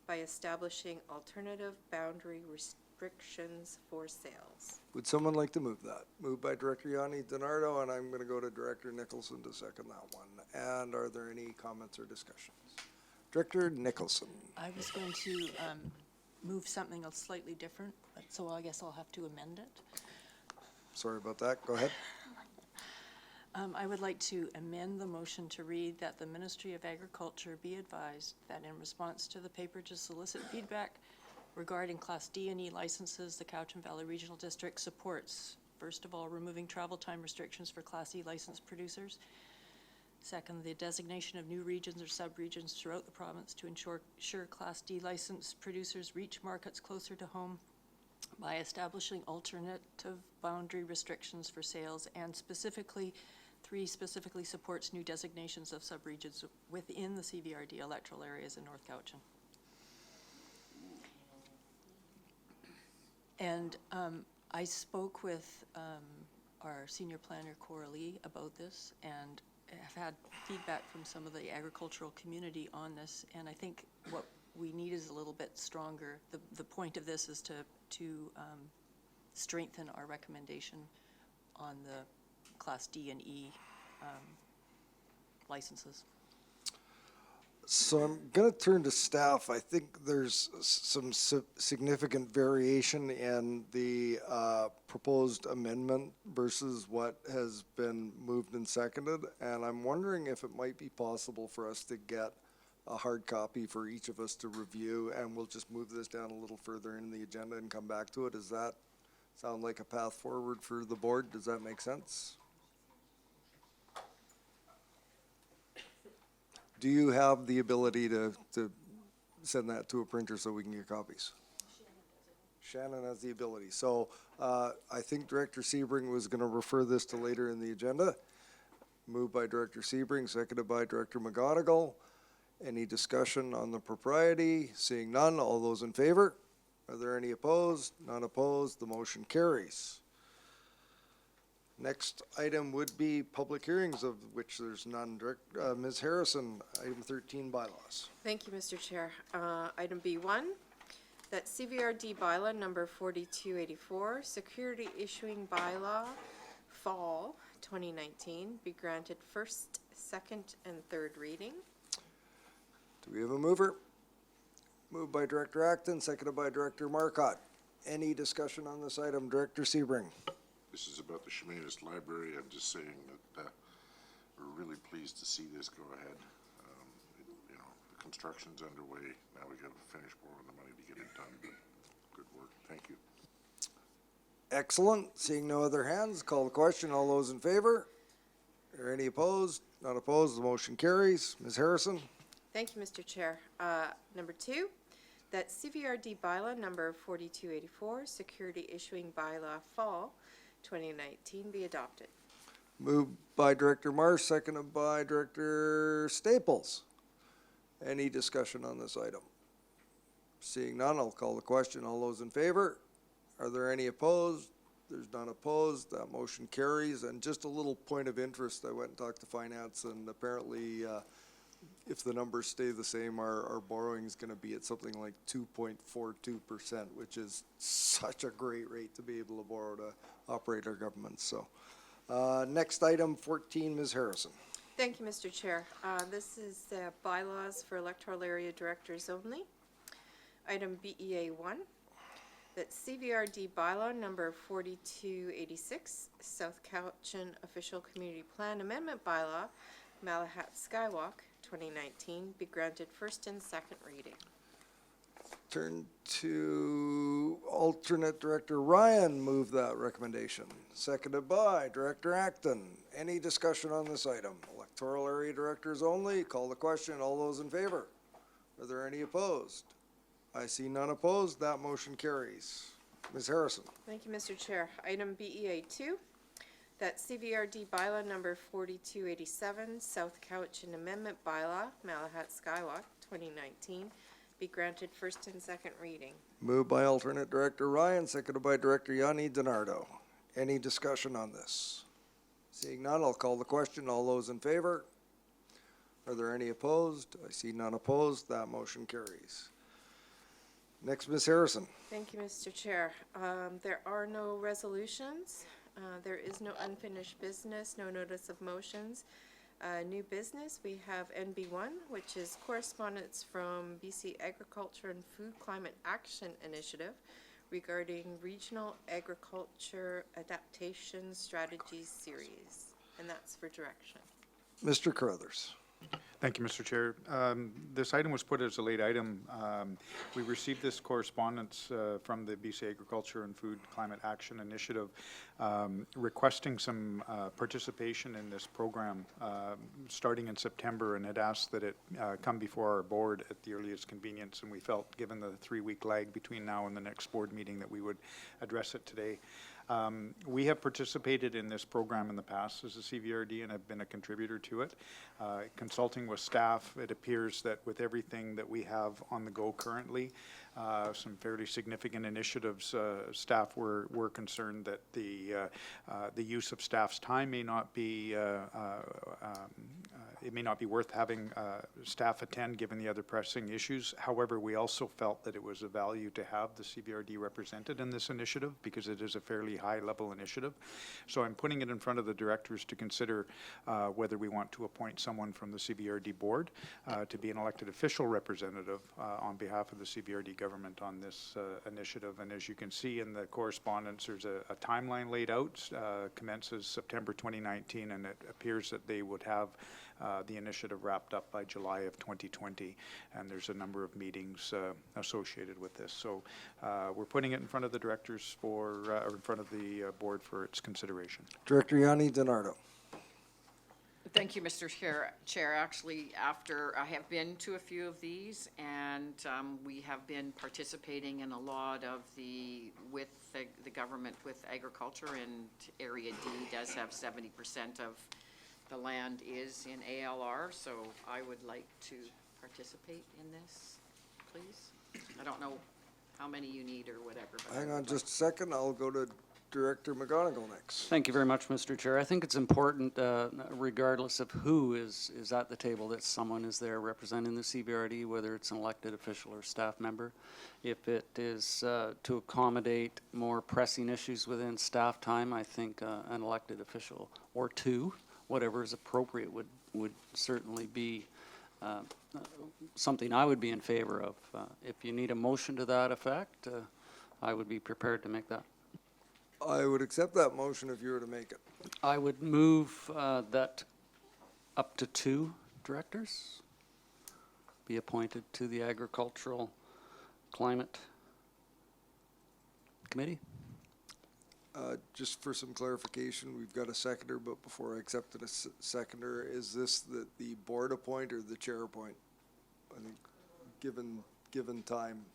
by establishing alternative boundary restrictions for sales. Would someone like to move that? Moved by Director Yanni DiNardo, and I'm going to go to Director Nicholson to second that one. And are there any comments or discussions? Director Nicholson. I was going to move something else slightly different, but so I guess I'll have to amend it. Sorry about that. Go ahead. I would like to amend the motion to read that the Ministry of Agriculture be advised that in response to the paper to solicit feedback regarding Class D and E licenses, the Cowichan Valley Regional District supports, first of all, removing travel time restrictions for Class E licensed producers. Second, the designation of new regions or sub-regions throughout the province to ensure Class D licensed producers reach markets closer to home by establishing alternative boundary restrictions for sales, and specifically, 3 specifically supports new designations of sub-regions within the CVRD electoral areas in North Cowichan. And I spoke with our senior planner, Coralie, about this, and have had feedback from some of the agricultural community on this, and I think what we need is a little bit stronger. The point of this is to strengthen our recommendation on the Class D and E licenses. So I'm going to turn to staff. I think there's some significant variation in the proposed amendment versus what has been moved and seconded. And I'm wondering if it might be possible for us to get a hard copy for each of us to review, and we'll just move this down a little further in the agenda and come back to it. Does that sound like a path forward for the board? Does that make sense? Do you have the ability to send that to a printer so we can get copies? Shannon has the ability. So I think Director Sebring was going to refer this to later in the agenda. Moved by Director Sebring, seconded by Director McGonigal. Any discussion on the propriety? Seeing none, all those in favor? Are there any opposed? None opposed. The motion carries. Next item would be public hearings, of which there's none. Ms. Harrison, item 13, bylaws. Thank you, Mr. Chair. Item B1, that CVRD bylaw number 4284, security issuing bylaw, fall 2019, be granted first, second, and third reading. Do we have a mover? Moved by Director Acton, seconded by Director Marcotte. Any discussion on this item? Director Sebring. This is about the Chemainus Library. I'm just saying that we're really pleased to see this go ahead. You know, the construction's underway. Now we got to finish borrowing the money to get it done, but good work. Thank you. Excellent. Seeing no other hands, call the question. All those in favor? Are any opposed? Not opposed. The motion carries. Ms. Harrison. Thank you, Mr. Chair. Number 2, that CVRD bylaw number 4284, security issuing bylaw, fall 2019, be adopted. Moved by Director Marsh, seconded by Director Staples. Any discussion on this item? Seeing none, I'll call the question. All those in favor? Are there any opposed? There's none opposed. That motion carries. And just a little point of interest, I went and talked to finance, and apparently if the numbers stay the same, our borrowing is going to be at something like 2.42%, which is such a great rate to be able to borrow to operate our government. So next item, 14, Ms. Harrison. Thank you, Mr. Chair. This is bylaws for electoral area directors only. Item BEA 1, that CVRD bylaw number 4286, South Cowichan Official Community Plan Amendment Bylaw, Malahat Skywalk 2019, be granted first and second reading. Turn to alternate Director Ryan. Move that recommendation. Seconded by Director Acton. Any discussion on this item? Electoral area directors only. Call the question. All those in favor? Are there any opposed? I see none opposed. That motion carries. Ms. Harrison. Thank you, Mr. Chair. Item BEA 2, that CVRD bylaw number 4287, South Cowichan Amendment Bylaw, Malahat Skywalk 2019, be granted first and second reading. Moved by alternate Director Ryan, seconded by Director Yanni DiNardo. Any discussion on this? Seeing none, I'll call the question. All those in favor? Are there any opposed? I see none opposed. That motion carries. Next, Ms. Harrison. Thank you, Mr. Chair. There are no resolutions. There is no unfinished business, no notice of motions. New business, we have NB1, which is correspondence from BC Agriculture and Food Climate Action Initiative regarding Regional Agriculture Adaptation Strategies Series, and that's for direction. Mr. Carruthers. Thank you, Mr. Chair. This item was put as a late item. We received this correspondence from the BC Agriculture and Food Climate Action Initiative requesting some participation in this program starting in September, and had asked that it come before our board at the earliest convenience, and we felt, given the 3-week lag between now and the next board meeting, that we would address it today. We have participated in this program in the past as a CVRD and have been a contributor to it. Consulting with staff, it appears that with everything that we have on the go currently, some fairly significant initiatives, staff were concerned that the use of staff's time may not be it may not be worth having staff attend given the other pressing issues. However, we also felt that it was a value to have the CVRD represented in this initiative because it is a fairly high-level initiative. So I'm putting it in front of the directors to consider whether we want to appoint someone from the CVRD board to be an elected official representative on behalf of the CVRD government on this initiative. And as you can see in the correspondence, there's a timeline laid out, commences September 2019, and it appears that they would have the initiative wrapped up by July of 2020, and there's a number of meetings associated with this. So we're putting it in front of the directors or in front of the board for its consideration. Director Yanni DiNardo. Thank you, Mr. Chair. Actually, after I have been to a few of these, and we have been participating in a lot of with the government with agriculture, and Area D does have 70% of the land is in ALR, so I would like to participate in this, please. I don't know how many you need or whatever. But Hang on just a second. I'll go to Director McGonigal next. Thank you very much, Mr. Chair. I think it's important, regardless of who is at the table, that someone is there representing the CVRD, whether it's an elected official or staff member. If it is to accommodate more pressing issues within staff time, I think an elected official or two, whatever is appropriate, would certainly be something I would be in favor of. If you need a motion to that effect, I would be prepared to make that. I would accept that motion if you were to make it. I would move that up to 2 directors be appointed to the Agricultural Climate Committee. Just for some clarification, we've got a seconder, but before I accept a seconder, is this the board appoint or the chair appoint? I think given time,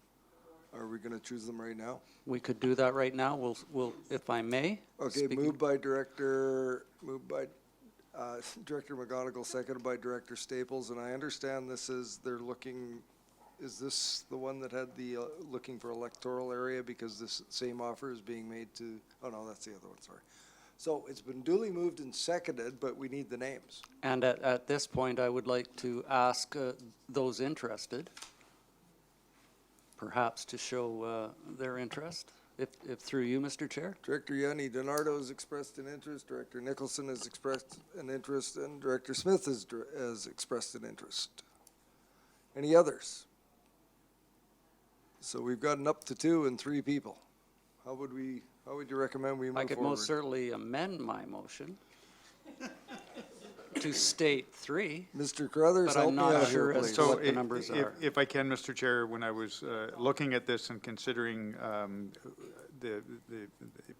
are we going to choose them right now? We could do that right now. We'll if I may. Okay, moved by Director McGonigal, seconded by Director Staples, and I understand they're looking. Is this the one that had the looking for electoral area because this same offer is being made to, oh no, that's the other one, sorry. So it's been duly moved and seconded, but we need the names. And at this point, I would like to ask those interested, perhaps to show their interest, if through you, Mr. Chair. Director Yanni DiNardo has expressed an interest, Director Nicholson has expressed an interest, and Director Smith has expressed an interest. Any others? So we've gotten up to 2 and 3 people. How would you recommend we move forward? I could most certainly amend my motion to state 3. Mr. Carruthers, but I'm not sure please. as to what the numbers are. If I can, Mr. Chair, when I was looking at this and considering the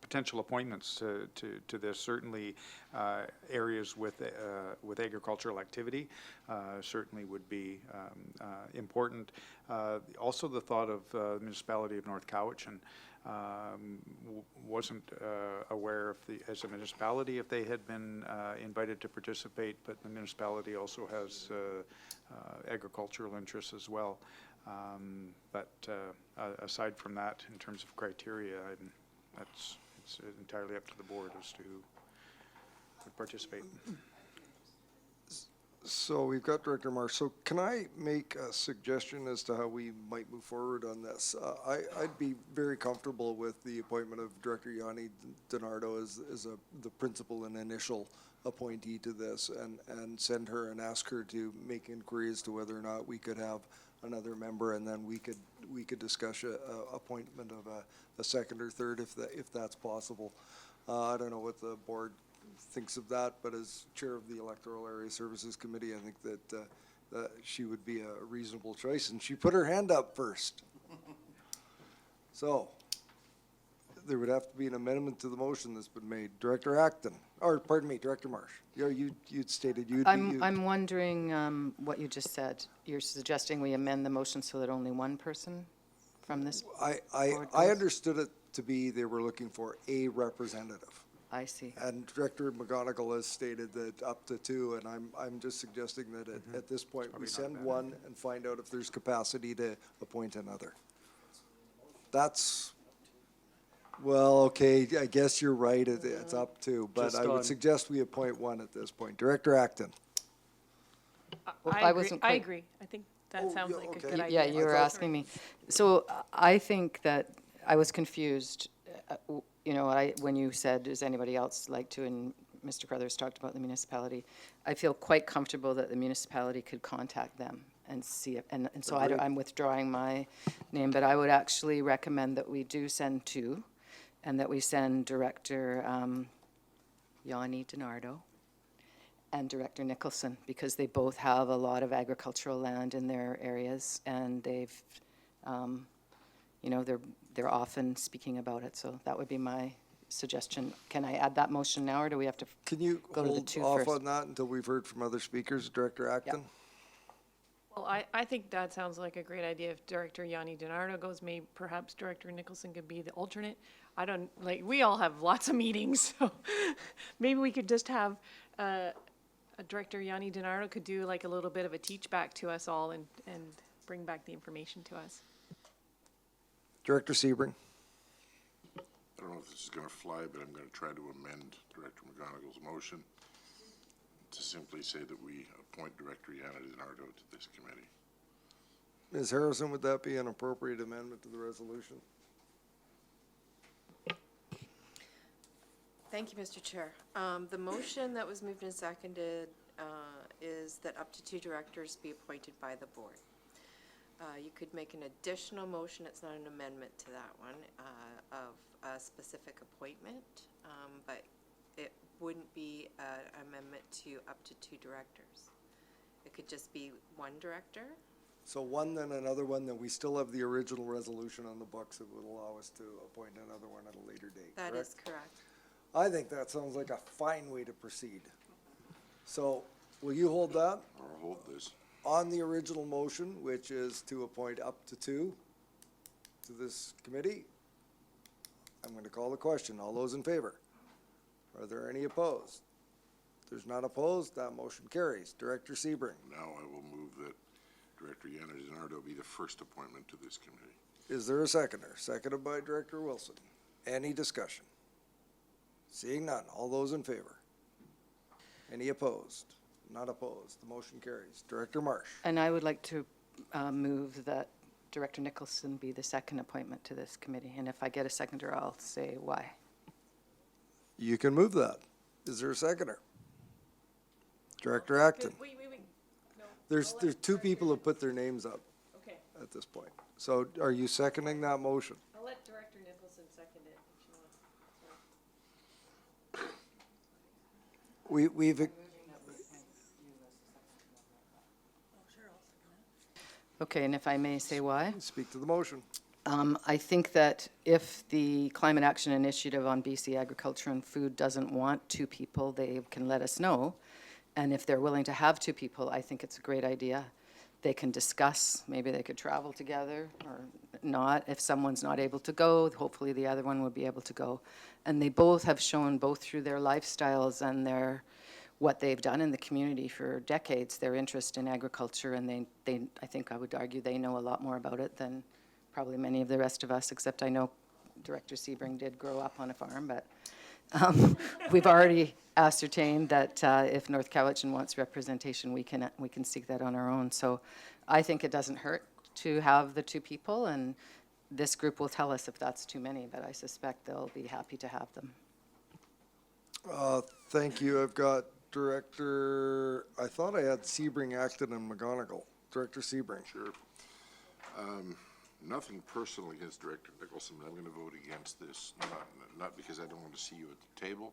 potential appointments to this, certainly areas with agricultural activity certainly would be important. Also, the thought of the municipality of North Cowichan. Wasn't aware as a municipality if they had been invited to participate, but the municipality also has agricultural interests as well. But aside from that, in terms of criteria, it's entirely up to the board as to who would participate. So we've got Director Marsh. So can I make a suggestion as to how we might move forward on this? I'd be very comfortable with the appointment of Director Yanni DiNardo as the principal and initial appointee to this, and send her and ask her to make inquiries as to whether or not we could have another member, and then we could discuss a appointment of a second or third if that's possible. I don't know what the board thinks of that, but as chair of the Electoral Area Services Committee, I think that she would be a reasonable choice, and she put her hand up first. So, there would have to be an amendment to the motion that's been made. Director Acton, or pardon me, Director Marsh. You'd stated you'd be. I'm wondering what you just said. You're suggesting we amend the motion so that only one person from this board I goes? understood it to be they were looking for a representative. I see. And Director McGonigal has stated that up to two, and I'm just suggesting that at this point, we send one and find out if there's capacity to appoint another. That's, well, okay, I guess you're right, it's up to, but Just I would on- suggest we appoint one at this point. Director Acton. Well, I I agree, wasn't I quite- agree. I think that Oh, sounds yeah, like a okay. good Yeah, idea. you were asking me. So I think that I was confused, when you said, does anybody else like to, and Mr. Crothers talked about the municipality. I feel quite comfortable that the municipality could contact them and see it. And so Agreed. I'm withdrawing my name, but I would actually recommend that we do send two, and that we send Director Yanni DiNardo and Director Nicholson, because they both have a lot of agricultural land in their areas, and they've, they're often speaking about it, so that would be my suggestion. Can I add that motion now, or do we have to Can you go to the hold two off first? on that until we've heard from other speakers? Director Acton? Well, I think that sounds like a great idea. If Director Yanni DiNardo goes, maybe perhaps Director Nicholson could be the alternate. We all have lots of meetings, so maybe we could just have, a Director Yanni DiNardo could do like a little bit of a teach back to us all and bring back the information to us. Director Sebring? I don't know if this is going to fly, but I'm going to try to amend Director McGonigal's motion to simply say that we appoint Director Yanni DiNardo to this committee. Ms. Harrison, would that be an appropriate amendment to the resolution? Thank you, Mr. Chair. The motion that was moved and seconded is that up to two directors be appointed by the board. You could make an additional motion, it's not an amendment to that one, of a specific appointment, but it wouldn't be an amendment to up to two directors. It could just be one director. So one, then another one, then we still have the original resolution on the books that would allow us to appoint another one at a later date, That correct? is correct. I think that sounds like a fine way to proceed. So, will you hold that? Or hold this. On the original motion, which is to appoint up to two to this committee, I'm going to call the question. All those in favor? Are there any opposed? If there's not opposed, that motion carries. Director Sebring, Now I will move that Director Yanni DiNardo be the first appointment to this committee. is there a seconder? Seconded by Director Wilson. Any discussion? Seeing none. All those in favor? Any opposed? Not opposed. The motion carries. Director Marsh. And I would like to move that Director Nicholson be the second appointment to this committee, and if I get a seconder, I'll say why. You can move that. Is there a seconder? Director Acton. Wait. No. There's two people who put their names up Okay. at this point. So are you seconding that motion? I'll let Director Nicholson second it if she wants. We've, Okay, and if I may say why? speak to the motion. I think that if the Climate Action Initiative on BC Agriculture and Food doesn't want two people, they can let us know. And if they're willing to have two people, I think it's a great idea. They can discuss, maybe they could travel together or not. If someone's not able to go, hopefully the other one will be able to go. And they both have shown, both through their lifestyles and what they've done in the community for decades, their interest in agriculture, and I think I would argue they know a lot more about it than probably many of the rest of us, except I know Director Sebring did grow up on a farm, but we've already ascertained that if North Cowichan wants representation, we can seek that on our own. So I think it doesn't hurt to have the two people, and this group will tell us if that's too many, but I suspect they'll be happy to have them. Thank you. I've got Director, I thought I had Sebring, Acton, and McGonigal. Director Sebring. Sure. Nothing personal against Director Nicholson, but I'm going to vote against this, not because I don't want to see you at the table,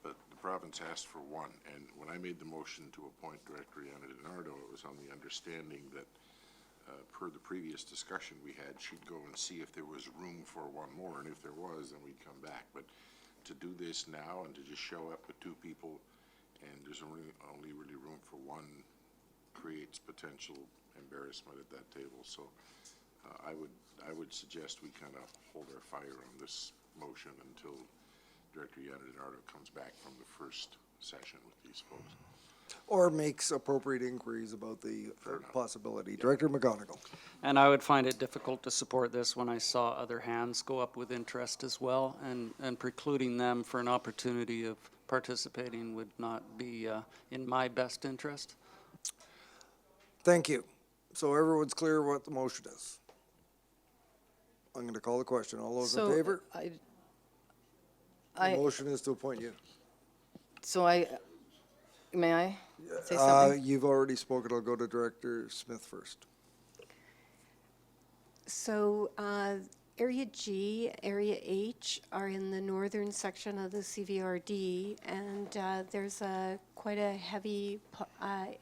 but the province asked for one. And when I made the motion to appoint Director Yana DiNardo, it was on the understanding that per the previous discussion we had, she'd go and see if there was room for one more, and if there was, then we'd come back. But to do this now and to just show up with two people and there's only really room for one creates potential embarrassment at that table. So I would suggest we kind of hold our fire on this motion until Director Yana DiNardo comes back from the first session with these folks. Or makes appropriate inquiries about the possibility. Director McGonigal. And I would find it difficult to support this when I saw other hands go up with interest as well, and precluding them for an opportunity of participating would not be in my best interest. Thank you. So everyone's clear what the motion is. I'm going to call the question. All those in favor? The motion is to appoint you. So may I say something? You've already spoken. I'll go to Director Smith first. So Area G, Area H are in the northern section of the CVRD, and there's quite a heavy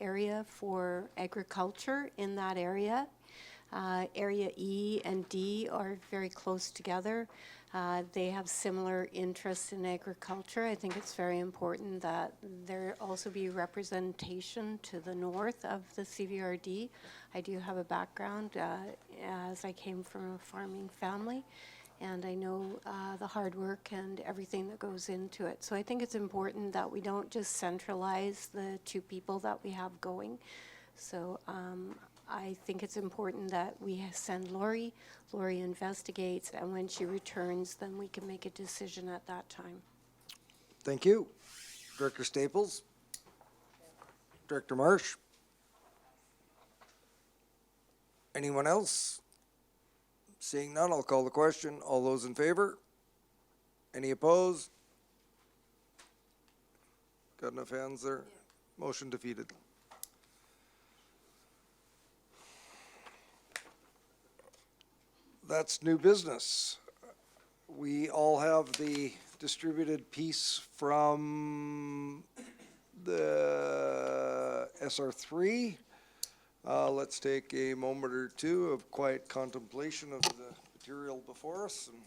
area for agriculture in that area. Area E and D are very close together. They have similar interests in agriculture. I think it's very important that there also be representation to the north of the CVRD. I do have a background as I came from a farming family, and I know the hard work and everything that goes into it. So I think it's important that we don't just centralize the two people that we have going. So I think it's important that we send Lori. Lori investigates, and when she returns, then we can make a decision at that time. Thank you. Director Staples? Director Marsh? Anyone else? Seeing none, I'll call the question. All those in favor? Any opposed? Got enough hands there? Motion defeated. That's new business. We all have the distributed piece from the SR3. Let's take a moment or two of quiet contemplation of the material before us and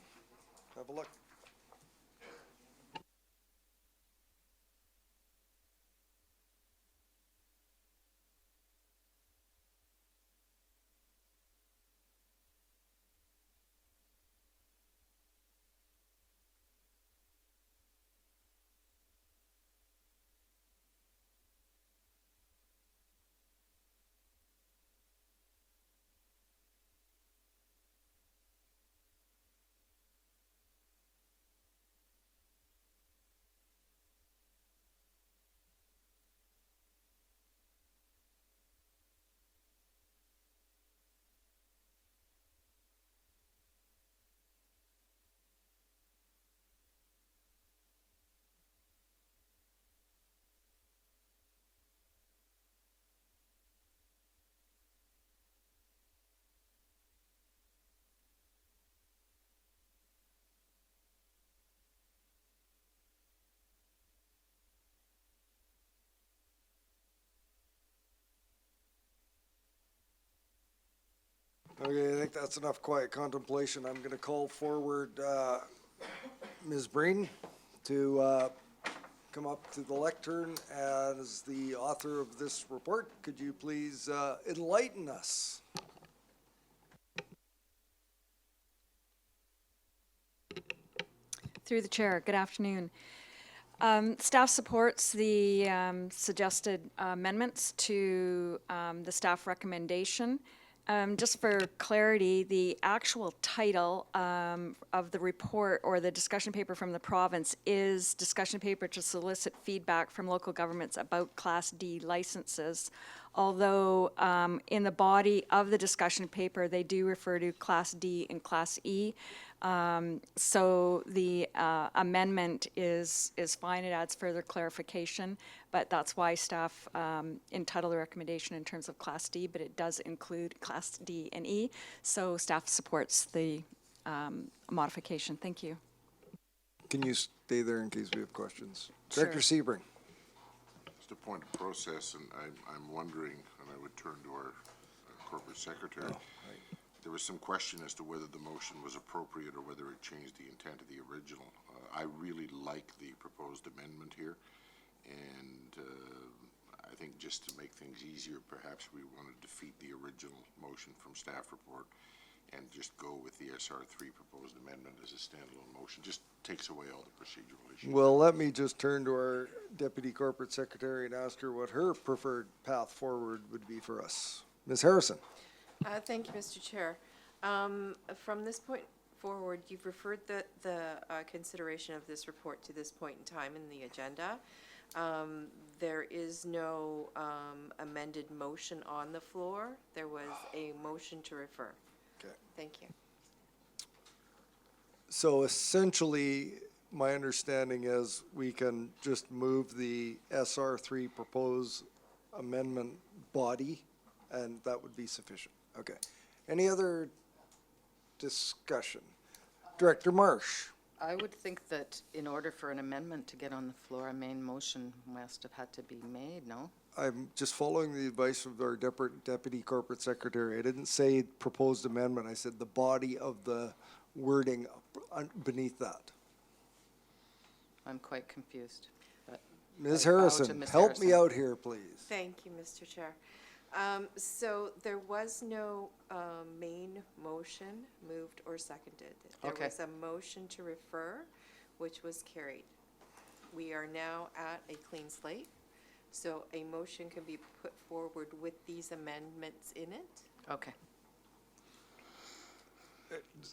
have a look. Okay, I think that's enough quiet contemplation. I'm going to call forward Ms. Breen to come up to the lectern as the author of this report. Could you please enlighten us? Through the chair, good afternoon. Staff supports the suggested amendments to the staff recommendation. Just for clarity, the actual title of the report or the discussion paper from the province is discussion paper to solicit feedback from local governments about Class D licenses. Although in the body of the discussion paper, they do refer to Class D and Class E. So the amendment is fine. It adds further clarification, but that's why staff entitled the recommendation in terms of Class D, but it does include Class D and E. So staff supports the modification. Thank you. Can you stay there in case we have questions? Sure. Director Sebring. Just a point of process, and I'm wondering, and I would turn to our corporate secretary. There was some question as to whether the motion was appropriate or whether it changed the intent of the original. I really like the proposed amendment here, and I think just to make things easier, perhaps we want to defeat the original motion from staff report and just go with the SR3 proposed amendment as a standalone motion. Just takes away all the procedural issues. Well, let me just turn to our Deputy Corporate Secretary and ask her what her preferred path forward would be for us. Ms. Harrison. Thank you, Mr. Chair. From this point forward, you've referred the consideration of this report to this point in time in the agenda. There is no amended motion on the floor. There was a motion to refer. Okay. Thank you. So essentially, my understanding is we can just move the SR3 proposed amendment body, and that would be sufficient. Okay. Any other discussion? Director Marsh. I would think that in order for an amendment to get on the floor, a main motion must have had to be made, no? I'm just following the advice of our Deputy Corporate Secretary. I didn't say proposed amendment. I said the body of the wording beneath that. I'm quite confused. But Ms. I bow to Harrison, Ms. help me Harrison. out here, please. Thank you, Mr. Chair. So there was no main motion moved or seconded. There Okay. was a motion to refer, which was carried. We are now at a clean slate, so a motion can be put forward with these amendments in it. Okay.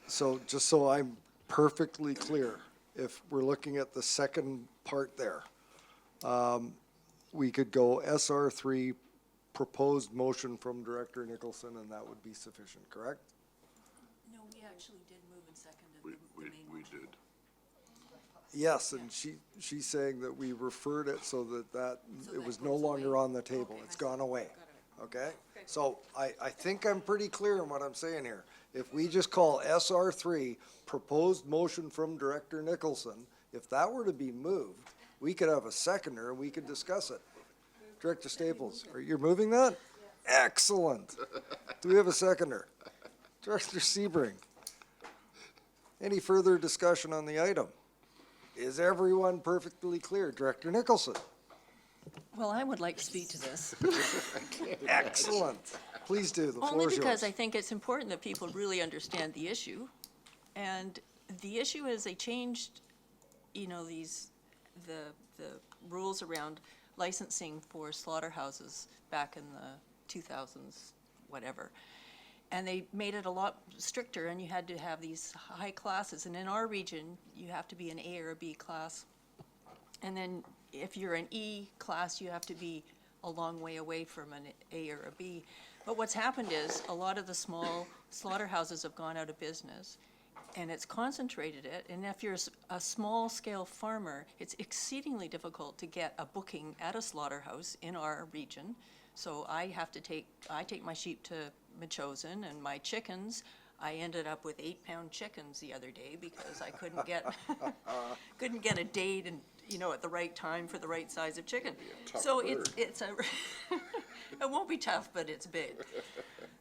So just so I'm perfectly clear, if we're looking at the second part there, we could go SR3 proposed motion from Director Nicholson, and that would be sufficient, correct? No, we actually did move and seconded We did. Yes, and she's saying that we referred it so that it was no longer on the table. It's gone away. Okay? So I think I'm pretty clear in what I'm saying here. If we just call SR3 proposed motion from Director Nicholson, if that were to be moved, we could have a seconder and we could discuss it. Director Staples, are you moving that? Excellent. Do we have a seconder? Director Sebring. Any further discussion on the item? Is everyone perfectly clear? Director Nicholson. Well, I would like to speak to this. Excellent. Please do. The floor Only is yours. because I think it's important that people really understand the issue. And the issue is they changed, the rules around licensing for slaughterhouses back in the 2000s, whatever. And they made it a lot stricter, and you had to have these high classes. And in our region, you have to be an A or a B class. And then if you're an E class, you have to be a long way away from an A or a B. But what's happened is a lot of the small slaughterhouses have gone out of business, and it's concentrated it. And if you're a small-scale farmer, it's exceedingly difficult to get a booking at a slaughterhouse in our region. So I take my sheep to Metchosin, and my chickens, I ended up with 8-pound chickens the other day because I couldn't get a date and at the right time for the right size of chicken. So it's a it won't be tough, but it's big.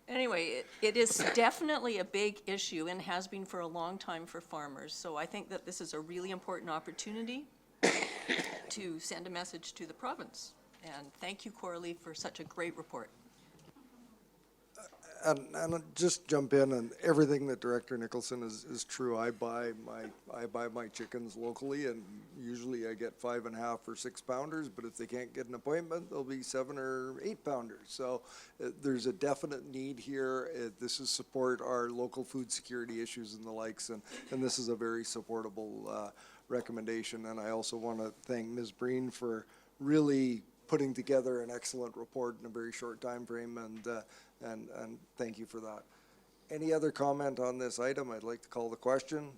Anyway, it is definitely a big issue and has been for a long time for farmers. So I think that this is a really important opportunity to send a message to the province. And thank you, Coralie, for such a great report. and just jump in, and everything that Director Nicholson is true. I buy my chickens locally, and usually I get 5.5 or 6 pounders, but if they can't get an appointment, they'll be 7 or 8 pounders. So there's a definite need here. This is support our local food security issues and the likes, and this is a very supportable recommendation. And I also want to thank Ms. Breen for really putting together an excellent report in a very short time frame, and thank you for that. Any other comment on this item? I'd like to call the question.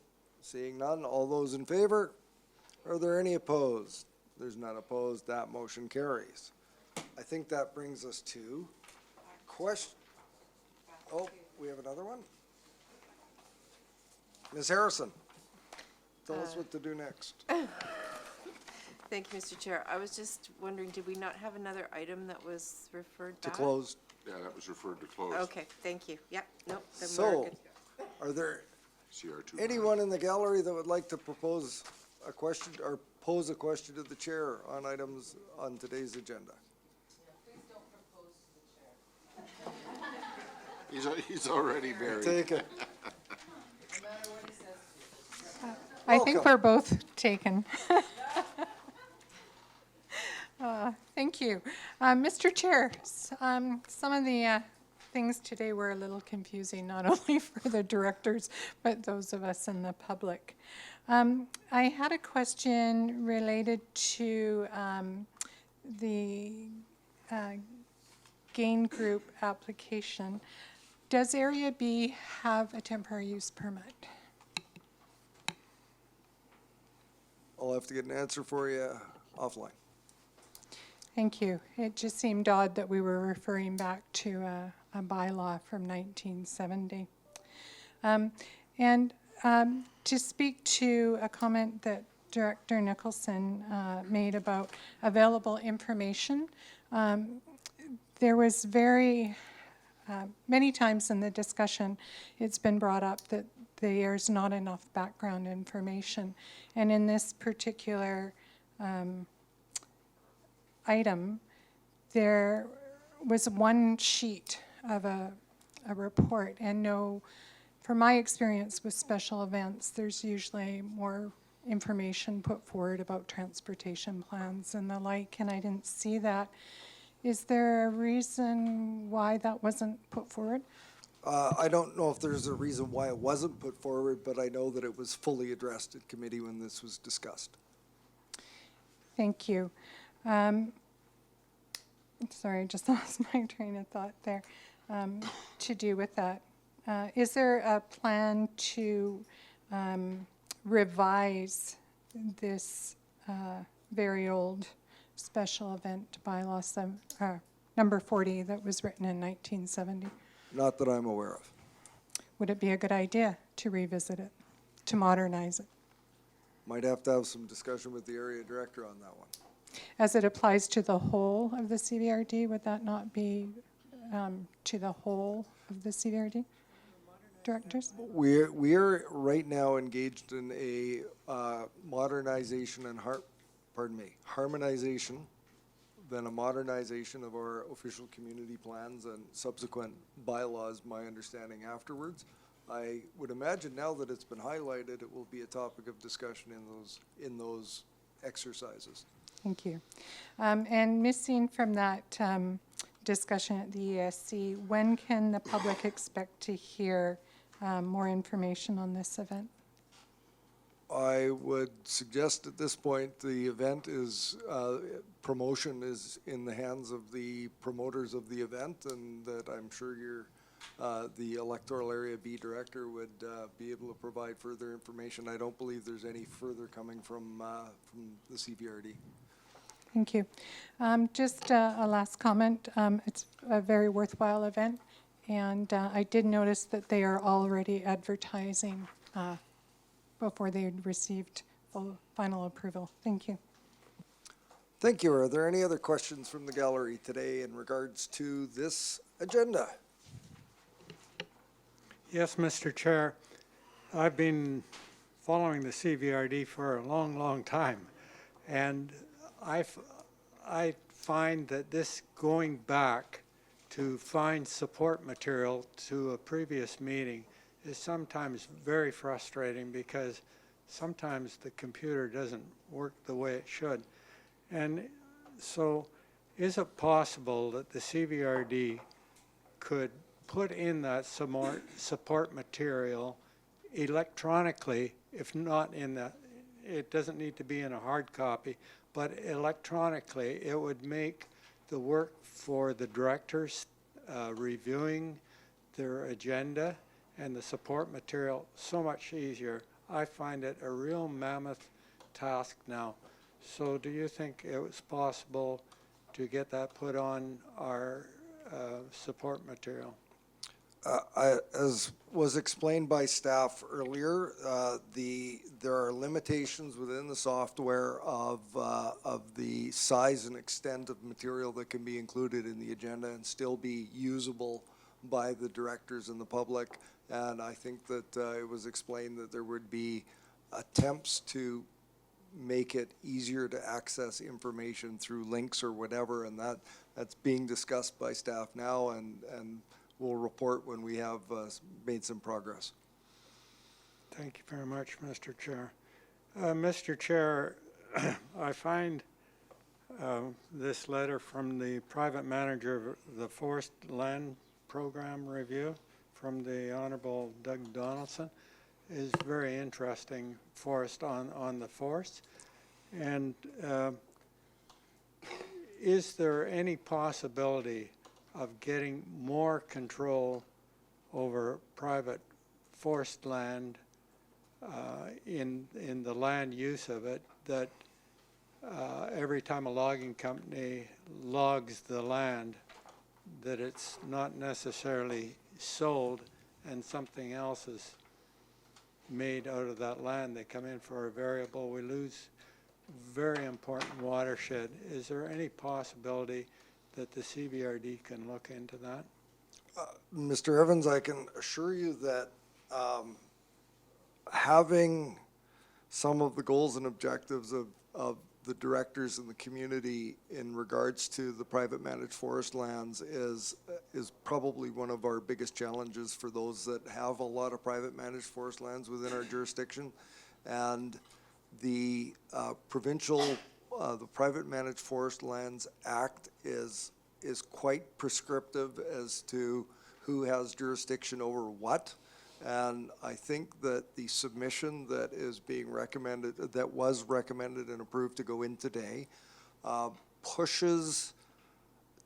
Seeing none, all those in favor? Are there any opposed? There's none opposed, that motion carries. I think that brings us to question. Oh, we have another one? Ms. Harrison, tell us what to do next. Thank you, Mr. Chair. I was just wondering, did we not have another item that was referred To back? close. Yeah, that was referred to close. Okay, thank you. Yep, nope. then we're So, good. are there CR2. anyone in the gallery that would like to propose a question or pose a question to the chair on items on today's agenda? He's already buried. Take it. I think Welcome. we're both taken. Thank you. Mr. Chair, some of the things today were a little confusing, not only for the directors, but those of us in the public. I had a question related to the Gain Group application. Does Area B have a temporary use permit? I'll have to get an answer for you offline. Thank you. It just seemed odd that we were referring back to a bylaw from 1970. To speak to a comment that Director Nicholson made about available information, there was many times in the discussion, it's been brought up that there's not enough background information. And in this particular item, there was one sheet of a report, and from my experience with special events, there's usually more information put forward about transportation plans and the like, and I didn't see that. Is there a reason why that wasn't put forward? I don't know if there's a reason why it wasn't put forward, but I know that it was fully addressed at committee when this was discussed. Thank you. Sorry, I just lost my train of thought there. To do with that, is there a plan to revise this very old special event bylaw number 40 that was written in 1970? Not that I'm aware of. Would it be a good idea to revisit it, to modernize it? Might have to have some discussion with the area director on that one. As it applies to the whole of the CVRD, would that not be to the whole of the CVRD directors? We're right now engaged in a modernization and harmonization, then a modernization of our official community plans and subsequent bylaws, my understanding afterwards. I would imagine now that it's been highlighted, it will be a topic of discussion in those exercises. Thank you. And missing from that discussion at the ESC, when can the public expect to hear more information on this event? I would suggest at this point the event promotion is in the hands of the promoters of the event, and that I'm sure the electoral area B director would be able to provide further information. I don't believe there's any further coming from the CVRD. Thank you. Just a last comment. It's a very worthwhile event, and I did notice that they are already advertising before they had received final approval. Thank you. Thank you. Are there any other questions from the gallery today in regards to this agenda? Yes, Mr. Chair. I've been following the CVRD for a long, long time, and I find that this going back to find support material to a previous meeting is sometimes very frustrating because sometimes the computer doesn't work the way it should. And so is it possible that the CVRD could put in that support material electronically, if not in the, it doesn't need to be in a hard copy, but electronically, it would make the work for the directors reviewing their agenda and the support material so much easier. I find it a real mammoth task now. So do you think it was possible to get that put on our support material? As was explained by staff earlier, there are limitations within the software of the size and extent of material that can be included in the agenda and still be usable by the directors and the public. And I think that it was explained that there would be attempts to make it easier to access information through links or whatever, and that's being discussed by staff now, and we'll report when we have made some progress. Thank you very much, Mr. Chair. Mr. Chair, I find this letter from the private manager of the Forest Land Program Review from the Honorable Doug Donaldson is very interesting for us on the forests. And is there any possibility of getting more control over private forest land in the land use of it, that every time a logging company logs the land, that it's not necessarily sold and something else is made out of that land? They come in for a variable. We lose very important watershed. Is there any possibility that the CVRD can look into that? Mr. Evans, I can assure you that having some of the goals and objectives of the directors and the community in regards to the private managed forest lands is probably one of our biggest challenges for those that have a lot of private managed forest lands within our jurisdiction. And the the Private Managed Forest Lands Act is quite prescriptive as to who has jurisdiction over what. And I think that the submission that is being recommended, that was recommended and approved to go in today, pushes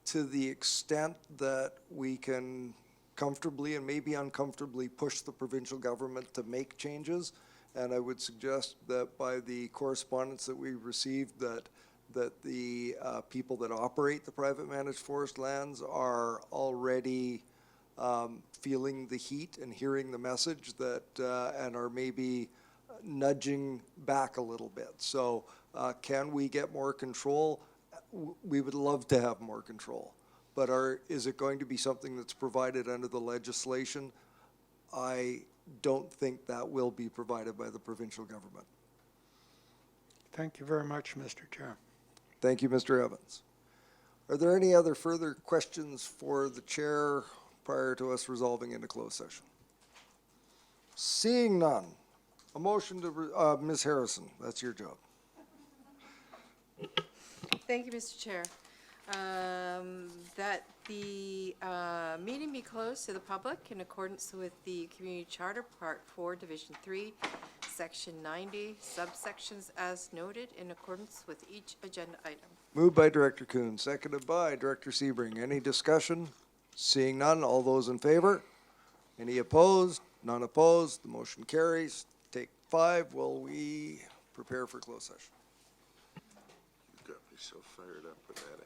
to the extent that we can comfortably and maybe uncomfortably push the provincial government to make changes. And I would suggest that by the correspondence that we received, that the people that operate the private managed forest lands are already feeling the heat and hearing the message that, and are maybe nudging back a little bit. So can we get more control? We would love to have more control. But is it going to be something that's provided under the legislation? I don't think that will be provided by the provincial government. Thank you very much, Mr. Chair. Thank you, Mr. Evans. Are there any other further questions for the chair prior to us resolving into closed session? Seeing none, a motion to, Ms. Harrison, that's your job. Thank you, Mr. Chair. That the meeting be closed to the public in accordance with the Community Charter, Part 4, Division 3, Section 90, subsections as noted in accordance with each agenda item. Moved by Director Kuhn, seconded by Director Sebring. Any discussion? Seeing none, all those in favor? Any opposed? None opposed. The motion carries. Take 5 while we prepare for closed session. You've got me so fired up with that